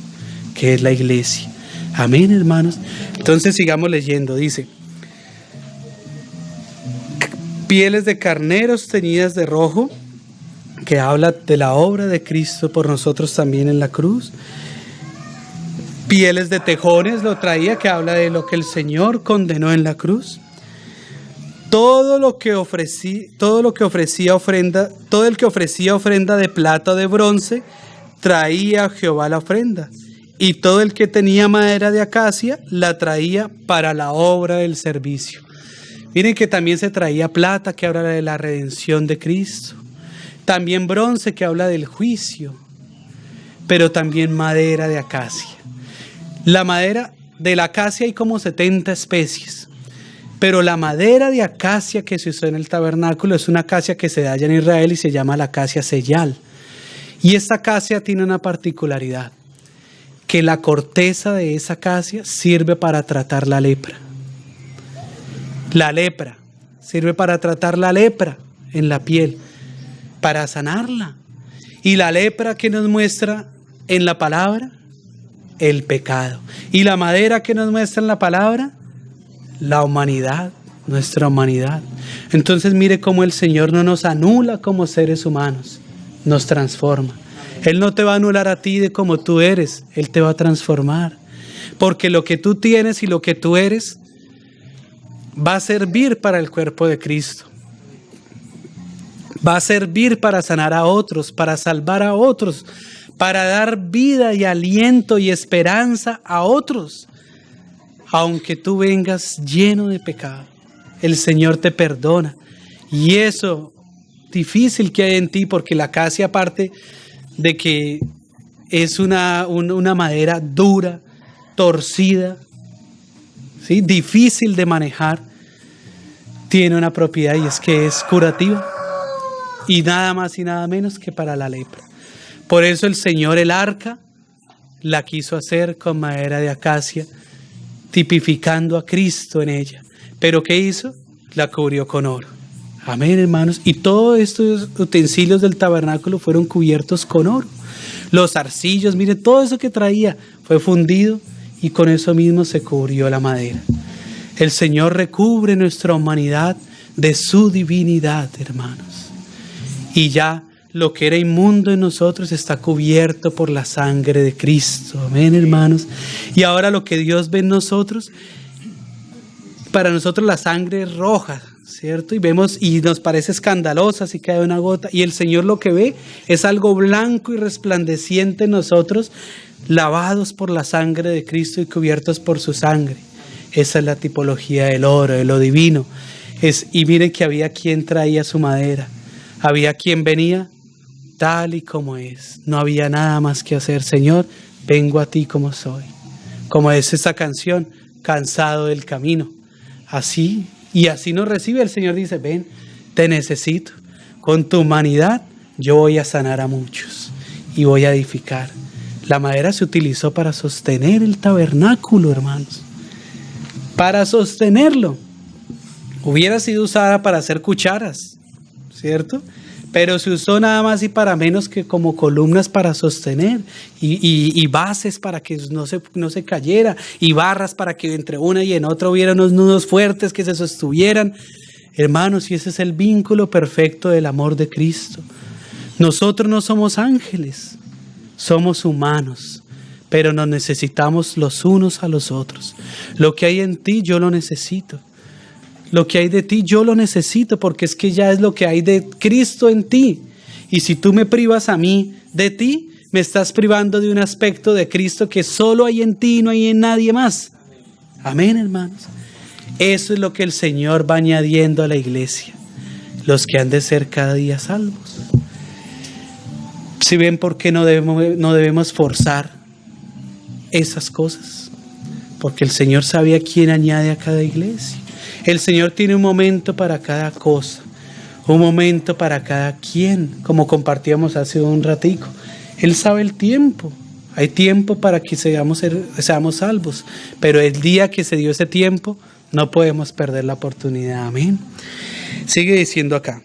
que es la iglesia. Amén, hermanos. Entonces sigamos leyendo. Dice: pieles de carneros teñidas de rojo, que habla de la obra de Cristo por nosotros también en la cruz. Pieles de tejones lo traía, que habla de lo que el Señor condenó en la cruz. Todo el que ofrecía ofrenda de plata o de bronce, traía a Jehová la ofrenda. Y todo el que tenía madera de acacia, la traía para la obra del servicio. Miren que también se traía plata, que habla de la redención de Cristo. También bronce, que habla del juicio. Pero también madera de acacia. La madera de la acacia hay como 70 especies. Pero la madera de acacia que se usó en el tabernáculo es una acacia que se da allá en Israel y se llama la acacia seyal. Y esta acacia tiene una particularidad, que la corteza de esa acacia sirve para tratar la lepra. La lepra sirve para tratar la lepra en la piel, para sanarla. Y la lepra que nos muestra en la palabra, el pecado. Y la madera que nos muestra en la palabra, la humanidad, nuestra humanidad. Entonces mire cómo el Señor no nos anula como seres humanos, nos transforma. Él no te va a anular a ti de como tú eres, Él te va a transformar. Porque lo que tú tienes y lo que tú eres va a servir para el cuerpo de Cristo. Va a servir para sanar a otros, para salvar a otros, para dar vida y aliento y esperanza a otros. Aunque tú vengas lleno de pecado, el Señor te perdona. Y eso difícil que hay en ti, porque la acacia, aparte de que es una madera dura, torcida, ¿sí?, difícil de manejar, tiene una propiedad, y es que es curativa. Y nada más y nada menos que para la lepra. Por eso el Señor el arca la quiso hacer con madera de acacia, tipificando a Cristo en ella. ¿Pero qué hizo? La cubrió con oro. Amén, hermanos. Y todos estos utensilios del tabernáculo fueron cubiertos con oro. Los arcillos, mire, todo eso que traía fue fundido y con eso mismo se cubrió la madera. El Señor recubre nuestra humanidad de su divinidad, hermanos. Y ya lo que era inmundo en nosotros está cubierto por la sangre de Cristo. Amén, hermanos. Y ahora lo que Dios ve en nosotros, para nosotros la sangre es roja, ¿cierto? Y vemos y nos parece escandalosa si cae una gota. Y el Señor lo que ve es algo blanco y resplandeciente en nosotros, lavados por la sangre de Cristo y cubiertos por su sangre. Esa es la tipología del oro, de lo divino. Y miren que había quien traía su madera. Había quien venía tal y como es. No había nada más que hacer. Señor, vengo a ti como soy. Como es esta canción, cansado del camino. Así, y así nos recibe el Señor. Dice, ven, te necesito. Con tu humanidad yo voy a sanar a muchos y voy a edificar. La madera se utilizó para sostener el tabernáculo, hermanos. Para sostenerlo. Hubiera sido usada para hacer cucharas, ¿cierto? Pero se usó nada más y para menos que como columnas para sostener y bases para que no se cayera, y barras para que entre una y en otra hubiera unos nudos fuertes que se sostuvieran. Hermanos, y ese es el vínculo perfecto del amor de Cristo. Nosotros no somos ángeles, somos humanos, pero nos necesitamos los unos a los otros. Lo que hay en ti yo lo necesito. lo que hay de ti yo lo necesito porque es que ya es lo que hay de Cristo en ti. Y si tú me privas a mí de ti, me estás privando de un aspecto de Cristo que solo hay en ti y no hay en nadie más. Amén, hermanos. Eso es lo que el Señor va añadiendo a la iglesia, los que han de ser cada día salvos. Si ven por qué no debemos forzar esas cosas, porque el Señor sabe a quién añade a cada iglesia. El Señor tiene un momento para cada cosa, un momento para cada quien, como compartíamos hace un ratico. Él sabe el tiempo. Hay tiempo para que seamos salvos, pero el día que se dio ese tiempo no podemos perder la oportunidad. Amén. Sigue diciendo acá,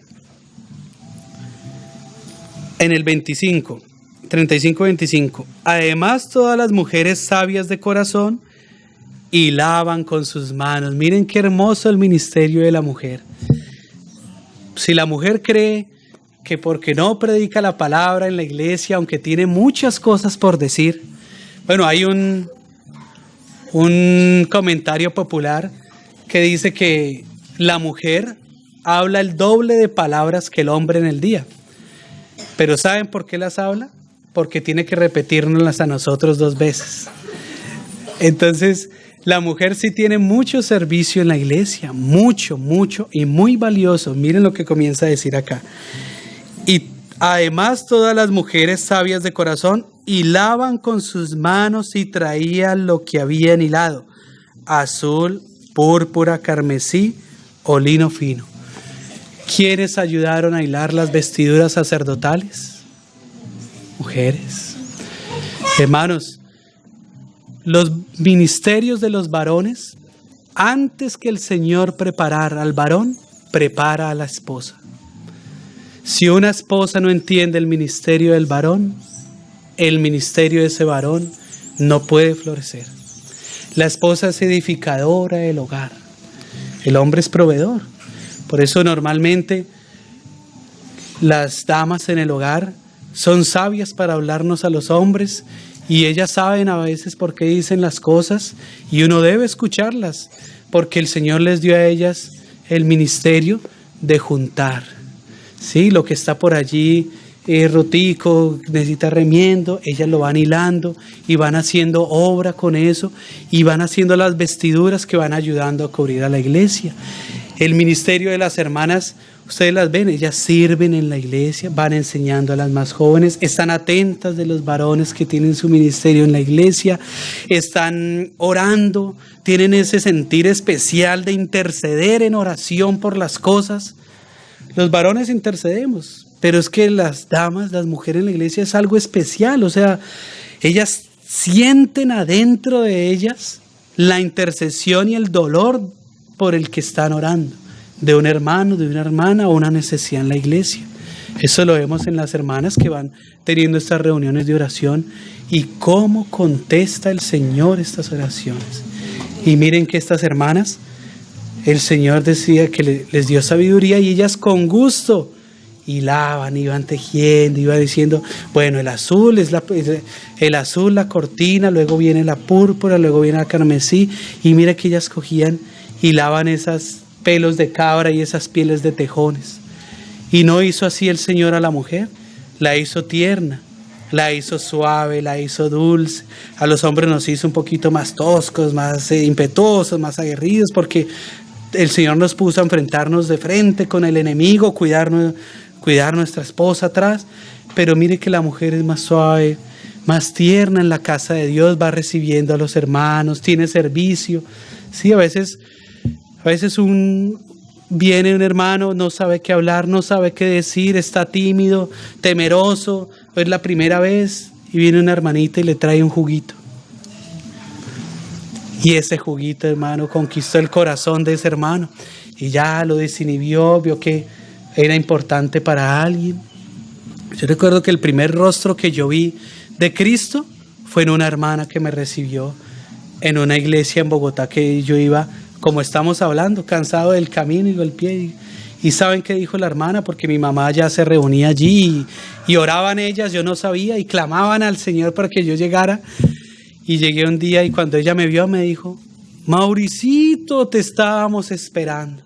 en el 35-25, además todas las mujeres sabias de corazón hilaban con sus manos. Miren qué hermoso el ministerio de la mujer. Si la mujer cree que porque no predica la palabra en la iglesia, aunque tiene muchas cosas por decir, bueno, hay un comentario popular que dice que la mujer habla el doble de palabras que el hombre en el día. Pero ¿saben por qué las habla? Porque tiene que repetirnoslas a nosotros 2 veces. Entonces, la mujer sí tiene mucho servicio en la iglesia, mucho y muy valioso. Miren lo que comienza a decir acá. Y además todas las mujeres sabias de corazón hilaban con sus manos y traían lo que habían hilado: azul, púrpura, carmesí o lino fino. ¿Quiénes ayudaron a hilar las vestiduras sacerdotales? Mujeres. Hermanos, los ministerios de los varones, antes que el Señor preparara al varón, prepara a la esposa. Si una esposa no entiende el ministerio del varón, el ministerio de ese varón no puede florecer. La esposa es edificadora del hogar. El hombre es proveedor. Por eso normalmente las damas en el hogar son sabias para hablarnos a los hombres, y ellas saben a veces por qué dicen las cosas y uno debe escucharlas, porque el Señor les dio a ellas el ministerio de juntar. Sí, lo que está por allí rotico, necesita remiendo, ellas lo van hilando y van haciendo obra con eso y van haciendo las vestiduras que van ayudando a cubrir a la iglesia. El ministerio de las hermanas, ustedes las ven, ellas sirven en la iglesia, van enseñando a las más jóvenes, están atentas de los varones que tienen su ministerio en la iglesia, están orando, tienen ese sentir especial de interceder en oración por las cosas. Los varones intercedemos, pero es que las damas, las mujeres en la iglesia es algo especial. O sea, ellas sienten adentro de ellas la intercesión y el dolor por el que están orando, de un hermano, de una hermana o una necesidad en la iglesia. Eso lo vemos en las hermanas que van teniendo estas reuniones de oración y cómo contesta el Señor estas oraciones. Y miren que estas hermanas, el Señor decía que les dio sabiduría y ellas con gusto hilaban, iban tejiendo, iban diciendo, bueno, el azul es la cortina, luego viene la púrpura, luego viene la carmesí, y mira que ellas cogían, hilaban esos pelos de cabra y esas pieles de tejones. Y no hizo así el Señor a la mujer, la hizo tierna, la hizo suave, la hizo dulce. A los hombres nos hizo un poquito más toscos, más impetuosos, más aguerridos, porque el Señor nos puso a enfrentarnos de frente con el enemigo, cuidar nuestra esposa atrás. Pero mire que la mujer es más suave, más tierna en la casa de Dios, va recibiendo a los hermanos, tiene servicio. Sí, a veces viene un hermano, no sabe qué hablar, no sabe qué decir, está tímido, temeroso, es la primera vez, y viene una hermanita y le trae un juguito. Y ese juguito, hermano, conquistó el corazón de ese hermano y ya lo desinhibió, vio que era importante para alguien. Yo recuerdo que el primer rostro que yo vi de Cristo fue en una hermana que me recibió en una iglesia en Bogotá que yo iba, como estamos hablando, cansado del camino y del pie. Y ¿saben qué dijo la hermana? Porque mi mamá ya se reunía allí y oraban ellas, yo no sabía, y clamaban al Señor para que yo llegara. Y llegué un día y cuando ella me vio me dijo, Mauricito, te estábamos esperando.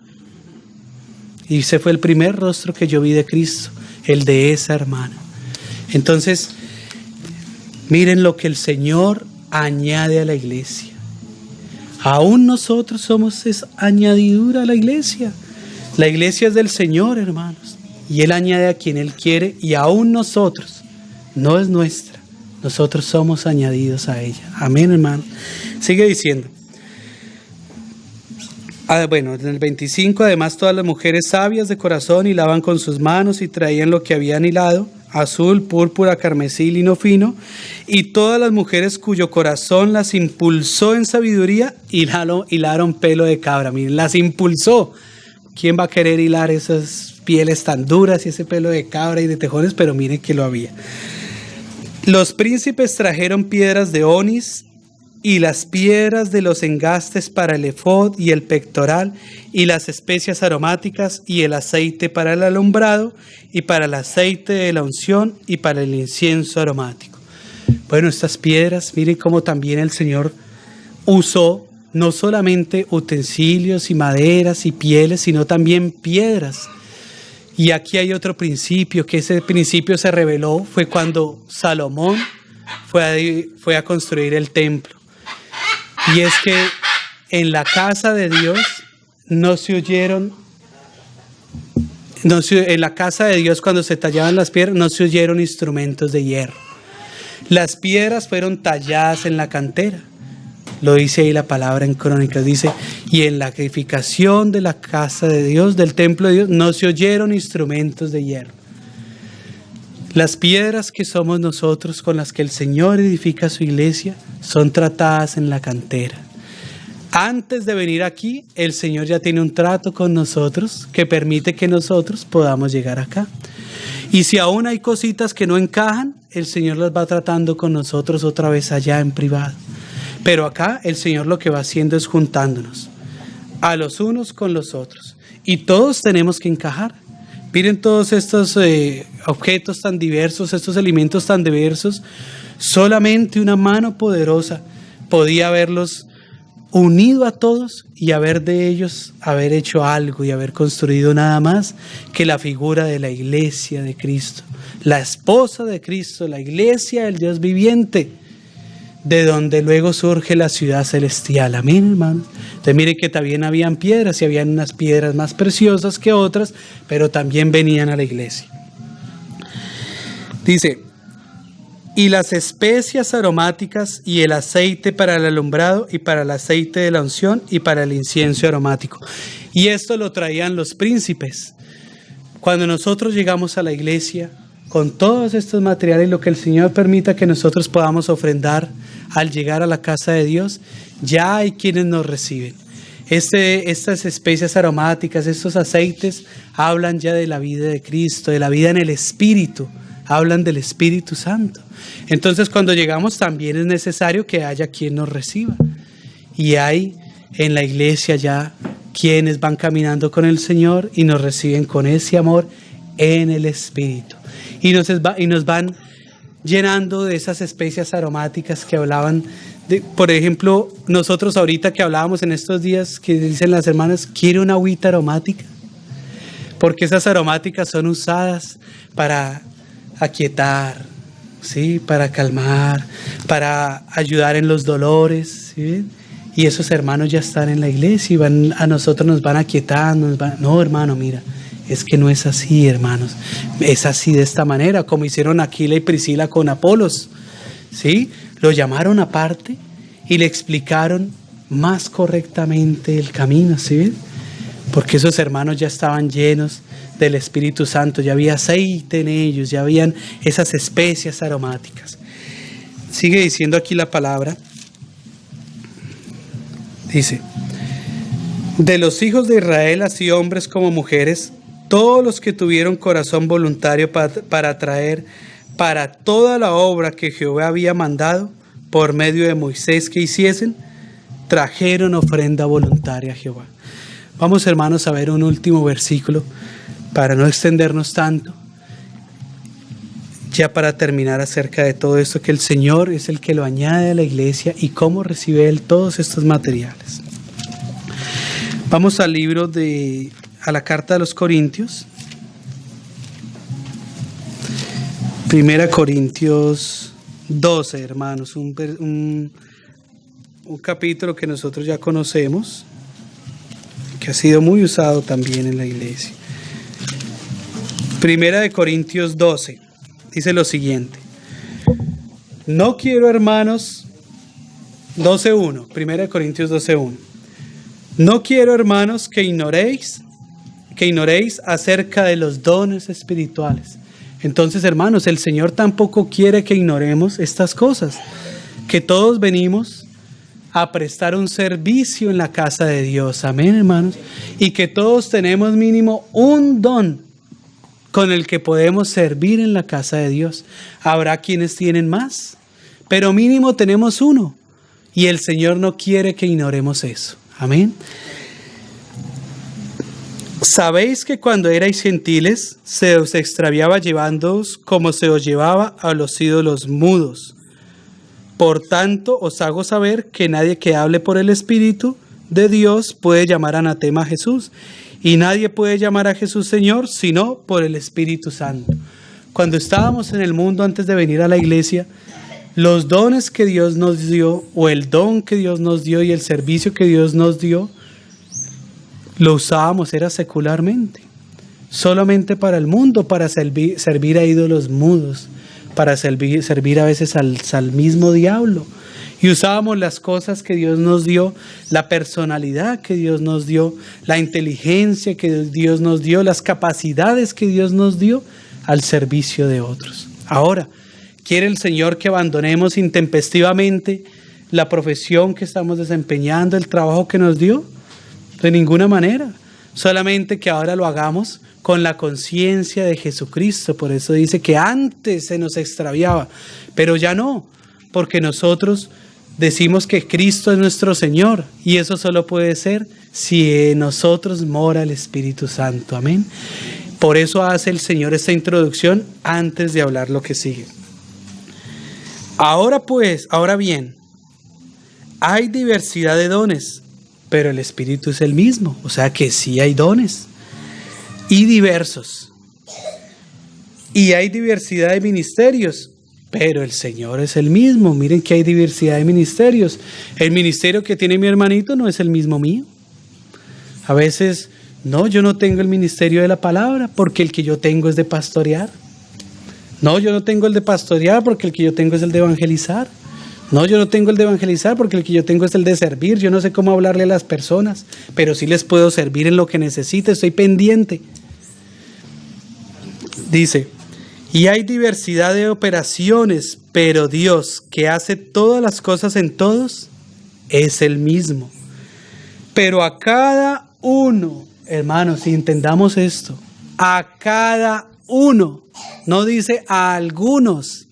Y ese fue el primer rostro que yo vi de Cristo, el de esa hermana. Entonces, miren lo que el Señor añade a la iglesia. Aún nosotros somos añadidura a la iglesia. La iglesia es del Señor, hermanos. Y Él añade a quien Él quiere, y aún nosotros, no es nuestra. Nosotros somos añadidos a ella. Amén, hermano. Sigue diciendo. Bueno, en el 25, además todas las mujeres sabias de corazón hilaban con sus manos y traían lo que habían hilado, azul, púrpura, carmesí, lino fino, y todas las mujeres cuyo corazón las impulsó en sabiduría, hilaron pelo de cabra. Miren, las impulsó. ¿Quién va a querer hilar esas pieles tan duras y ese pelo de cabra y de tejones? Pero miren que lo había. Los príncipes trajeron piedras de onis y las piedras de los engastes para el efod y el pectoral, y las especias aromáticas y el aceite para el alumbrado, y para el aceite de la unción y para el incienso aromático. Bueno, estas piedras, miren cómo también el Señor usó no solamente utensilios y maderas y pieles, sino también piedras. Y aquí hay otro principio, que ese principio se reveló, fue cuando Salomón fue a construir el templo. Y es que en la casa de Dios en la casa de Dios cuando se tallaban las piedras no se oyeron instrumentos de hierro. Las piedras fueron talladas en la cantera. Lo dice ahí la palabra en Crónicas, dice, y en la edificación de la casa de Dios, del templo de Dios, no se oyeron instrumentos de hierro. Las piedras que somos nosotros, con las que el Señor edifica su iglesia, son tratadas en la cantera. Antes de venir aquí, el Señor ya tiene un trato con nosotros que permite que nosotros podamos llegar acá. Y si aún hay cositas que no encajan, el Señor las va tratando con nosotros otra vez allá en privado. Pero acá el Señor lo que va haciendo es juntándonos a los unos con los otros. Y todos tenemos que encajar. Miren todos estos objetos tan diversos, estos alimentos tan diversos. Solamente una mano poderosa podía haberlos unido a todos y haber hecho algo y haber construido nada más que la figura de la iglesia de Cristo. La esposa de Cristo, la iglesia del Dios viviente, de donde luego surge la ciudad celestial. Amén, hermanos. Entonces miren que también habían piedras y habían unas piedras más preciosas que otras, pero también venían a la iglesia. Dice, y las especias aromáticas y el aceite para el alumbrado y para el aceite de la unción y para el incienso aromático. Y esto lo traían los príncipes. Cuando nosotros llegamos a la iglesia, con todos estos materiales, lo que el Señor permita que nosotros podamos ofrendar al llegar a la casa de Dios, ya hay quienes nos reciben. Estas especias aromáticas, estos aceites, hablan ya de la vida de Cristo, de la vida en el Espíritu, hablan del Espíritu Santo. Entonces, cuando llegamos también es necesario que haya quien nos reciba. Y hay en la iglesia ya quienes van caminando con el Señor y nos reciben con ese amor en el Espíritu. Y nos van llenando de esas especias aromáticas que hablaban de, por ejemplo, nosotros ahorita que hablábamos en estos días, que dicen las hermanas, ¿quiere una agüita aromática? Porque esas aromáticas son usadas para aquietar, ¿sí? Para calmar, para ayudar en los dolores, ¿sí? Y esos hermanos ya están en la iglesia y a nosotros nos van aquietando. No, hermano, mira. Es que no es así, hermanos. Es así de esta manera, como hicieron Aquila y Priscila con Apolos. ¿Sí? Lo llamaron aparte y le explicaron más correctamente el camino, ¿sí? Porque esos hermanos ya estaban llenos del Espíritu Santo, ya había aceite en ellos, ya habían esas especias aromáticas. Sigue diciendo aquí la palabra. Dice, de los hijos de Israel, así hombres como mujeres, todos los que tuvieron corazón voluntario para traer para toda la obra que Jehová había mandado por medio de Moisés que hiciesen, trajeron ofrenda voluntaria a Jehová. Vamos, hermanos, a ver un último versículo para no extendernos tanto, ya para terminar acerca de todo esto, que el Señor es el que lo añade a la iglesia y cómo recibe Él todos estos materiales. Vamos al libro de a la carta de los Corintios. 1 Corintios 12, hermanos, un capítulo que nosotros ya conocemos, que ha sido muy usado también en la iglesia. 1 Corintios 12, dice lo siguiente: no quiero, hermanos, 12:1, 1 Corintios 12:1, no quiero, hermanos, que ignoréis acerca de los dones espirituales. Entonces, hermanos, el Señor tampoco quiere que ignoremos estas cosas, que todos venimos a prestar un servicio en la casa de Dios. Amén, hermanos. Y que todos tenemos mínimo un don con el que podemos servir en la casa de Dios. Habrá quienes tienen más, pero mínimo tenemos uno. Y el Señor no quiere que ignoremos eso. Amén. Sabéis que cuando erais gentiles se os extraviaba llevándoos como se os llevaba a los ídolos mudos. Por tanto, os hago saber que nadie que hable por el Espíritu de Dios puede llamar anatema a Jesús. Y nadie puede llamar a Jesús Señor sino por el Espíritu Santo. Cuando estábamos en el mundo antes de venir a la iglesia, los dones que Dios nos dio, o el don que Dios nos dio y el servicio que Dios nos dio, lo usábamos era secularmente, solamente para el mundo, para servir a ídolos mudos, para servir a veces al mismo diablo. Y usábamos las cosas que Dios nos dio, la personalidad que Dios nos dio, la inteligencia que Dios nos dio, las capacidades que Dios nos dio al servicio de otros. Ahora, ¿quiere el Señor que abandonemos intempestivamente la profesión que estamos desempeñando, el trabajo que nos dio? De ninguna manera, solamente que ahora lo hagamos con la conciencia de Jesucristo. Por eso dice que antes se nos extraviaba, pero ya no, porque nosotros decimos que Cristo es nuestro Señor, y eso solo puede ser si en nosotros mora el Espíritu Santo. Amén. Por eso hace el Señor esta introducción antes de hablar lo que sigue. Ahora bien, hay diversidad de dones, pero el Espíritu es el mismo, o sea que sí hay dones y diversos. Y hay diversidad de ministerios, pero el Señor es el mismo. Miren que hay diversidad de ministerios. El ministerio que tiene mi hermanito no es el mismo mío. A veces, no, yo no tengo el ministerio de la palabra porque el que yo tengo es de pastorear. No, yo no tengo el de pastorear porque el que yo tengo es el de evangelizar. No, yo no tengo el de evangelizar porque el que yo tengo es el de servir. Yo no sé cómo hablarle a las personas, pero sí les puedo servir en lo que necesite. Estoy pendiente. Dice, y hay diversidad de operaciones, pero Dios, que hace todas las cosas en todos, es el mismo. Pero a cada uno, hermanos, si entendamos esto, a cada uno, no dice a algunos,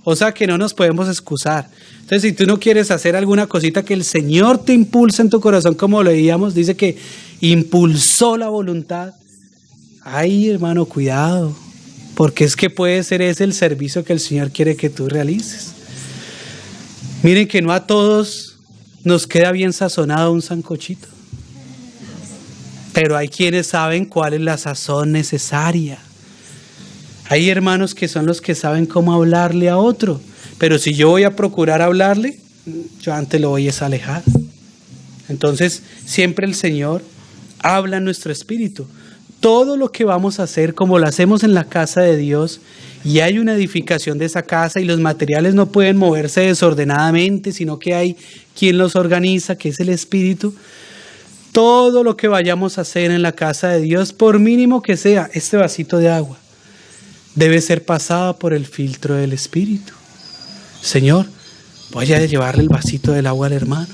o sea que no nos podemos excusar. Entonces, si tú no quieres hacer alguna cosita que el Señor te impulsa en tu corazón, como leíamos, dice que impulsó la voluntad. Ay, hermano, cuidado, porque es que puede ser ese el servicio que el Señor quiere que tú realices. Miren que no a todos nos queda bien sazonado un sancochito, pero hay quienes saben cuál es la sazón necesaria. Hay hermanos que son los que saben cómo hablarle a otro. Pero si yo voy a procurar hablarle, yo antes lo voy a alejar. Entonces, siempre el Señor habla en nuestro espíritu. Todo lo que vamos a hacer, como lo hacemos en la casa de Dios, y hay una edificación de esa casa, y los materiales no pueden moverse desordenadamente, sino que hay quien los organiza, que es el Espíritu. Todo lo que vayamos a hacer en la casa de Dios, por mínimo que sea, este vasito de agua, debe ser pasada por el filtro del Espíritu. Señor, voy a llevarle el vasito del agua al hermano.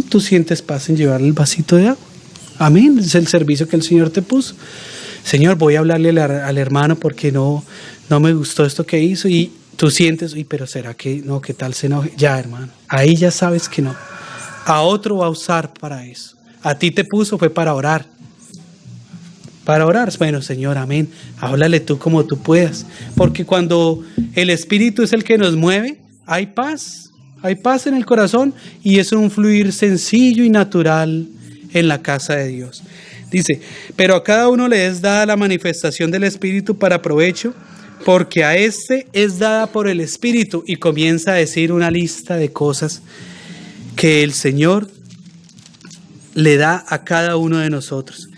Tú sientes paz en llevarle el vasito de agua. Amén, es el servicio que el Señor te puso. Señor, voy a hablarle al hermano porque no me gustó esto que hizo, y tú sientes, pero ¿será que no? ¿Qué tal se enoje? Ya, hermano, ahí ya sabes que no. A otro va a usar para eso. A ti te puso fue para orar. Para orar, bueno, Señor, amén, háblale tú como tú puedas, porque cuando el Espíritu es el que nos mueve, hay paz en el corazón, y es un fluir sencillo y natural en la casa de Dios. Dice, pero a cada uno le es dada la manifestación del Espíritu para provecho, porque a este es dada por el Espíritu. Y comienza a decir una lista de cosas que el Señor le da a cada uno de nosotros.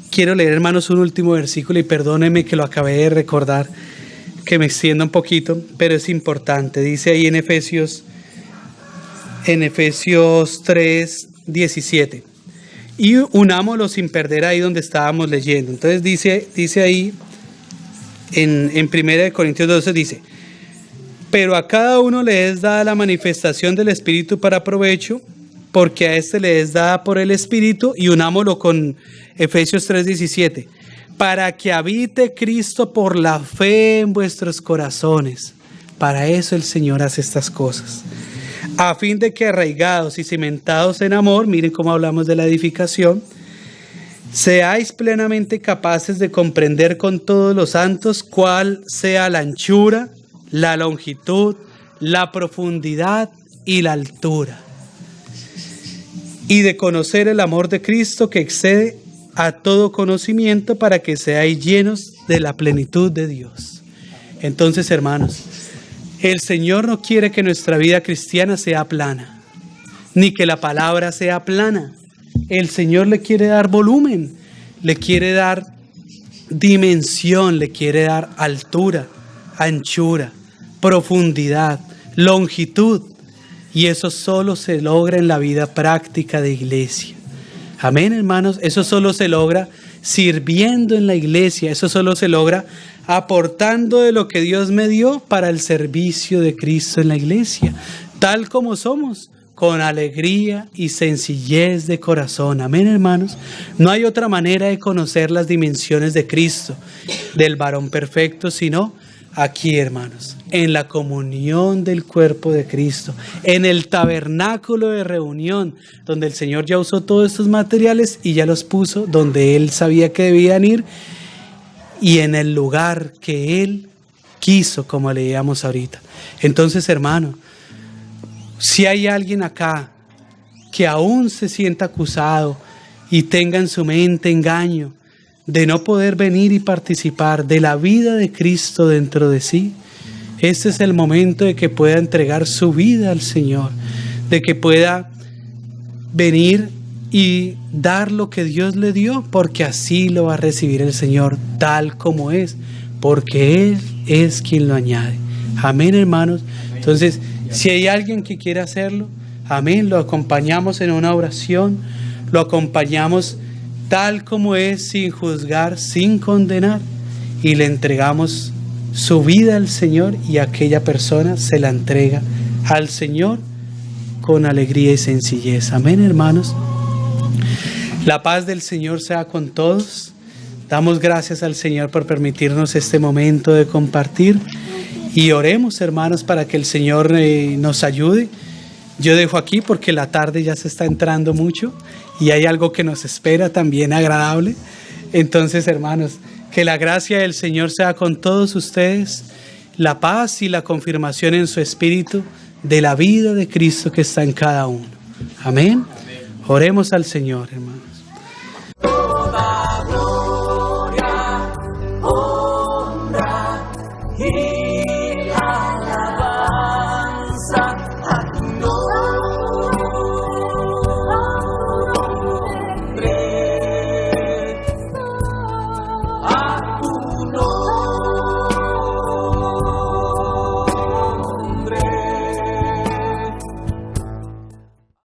Quiero leer, hermanos, un último versículo y perdónenme que lo acabé de recordar, que me extienda un poquito, pero es importante. Dice ahí en Efesios 3:17. Y unámoslo sin perder ahí donde estábamos leyendo. Entonces dice ahí en 1 Corintios 12, dice, pero a cada uno le es dada la manifestación del Espíritu para provecho, porque a este le es dada por el Espíritu, y unámoslo con Efesios 3:17, para que habite Cristo por la fe en vuestros corazones. Para eso el Señor hace estas cosas, a fin de que arraigados y cimentados en amor, miren cómo hablamos de la edificación, seáis plenamente capaces de comprender con todos los santos cuál sea la anchura, la longitud, la profundidad y la altura, y de conocer el amor de Cristo que excede a todo conocimiento, para que seáis llenos de la plenitud de Dios. Entonces, hermanos, el Señor no quiere que nuestra vida cristiana sea plana, ni que la palabra sea plana. El Señor le quiere dar volumen, le quiere dar dimensión, le quiere dar altura, anchura, profundidad, longitud. Y eso solo se logra en la vida práctica de iglesia. Amén, hermanos. Eso solo se logra sirviendo en la iglesia. Eso solo se logra aportando de lo que Dios me dio para el servicio de Cristo en la iglesia, tal como somos, con alegría y sencillez de corazón. Amén, hermanos. No hay otra manera de conocer las dimensiones de Cristo, del varón perfecto, sino aquí, hermanos, en la comunión del cuerpo de Cristo, en el tabernáculo de reunión, donde el Señor ya usó todos estos materiales y ya los puso donde Él sabía que debían ir, y en el lugar que Él quiso, como leíamos ahorita. Entonces, hermano, si hay alguien acá que aún se sienta acusado y tenga en su mente engaño de no poder venir y participar de la vida de Cristo dentro de sí, este es el momento de que pueda entregar su vida al Señor, de que pueda venir y dar lo que Dios le dio, porque así lo va a recibir el Señor tal como es, porque Él es quien lo añade. Amén, hermanos. Entonces, si hay alguien que quiere hacerlo, amén, lo acompañamos en una oración, lo acompañamos tal como es, sin juzgar, sin condenar, y le entregamos su vida al Señor, y aquella persona se la entrega al Señor con alegría y sencillez. Amén, hermanos. La paz del Señor sea con todos. Damos gracias al Señor por permitirnos este momento de compartir, y oremos, hermanos, para que el Señor nos ayude. Yo dejo aquí porque la tarde ya se está entrando mucho y hay algo que nos espera también agradable. Entonces, hermanos, que la gracia del Señor sea con todos ustedes, la paz y la confirmación en su espíritu de la vida de Cristo que está en cada uno. Amén. Oremos al Señor, hermano.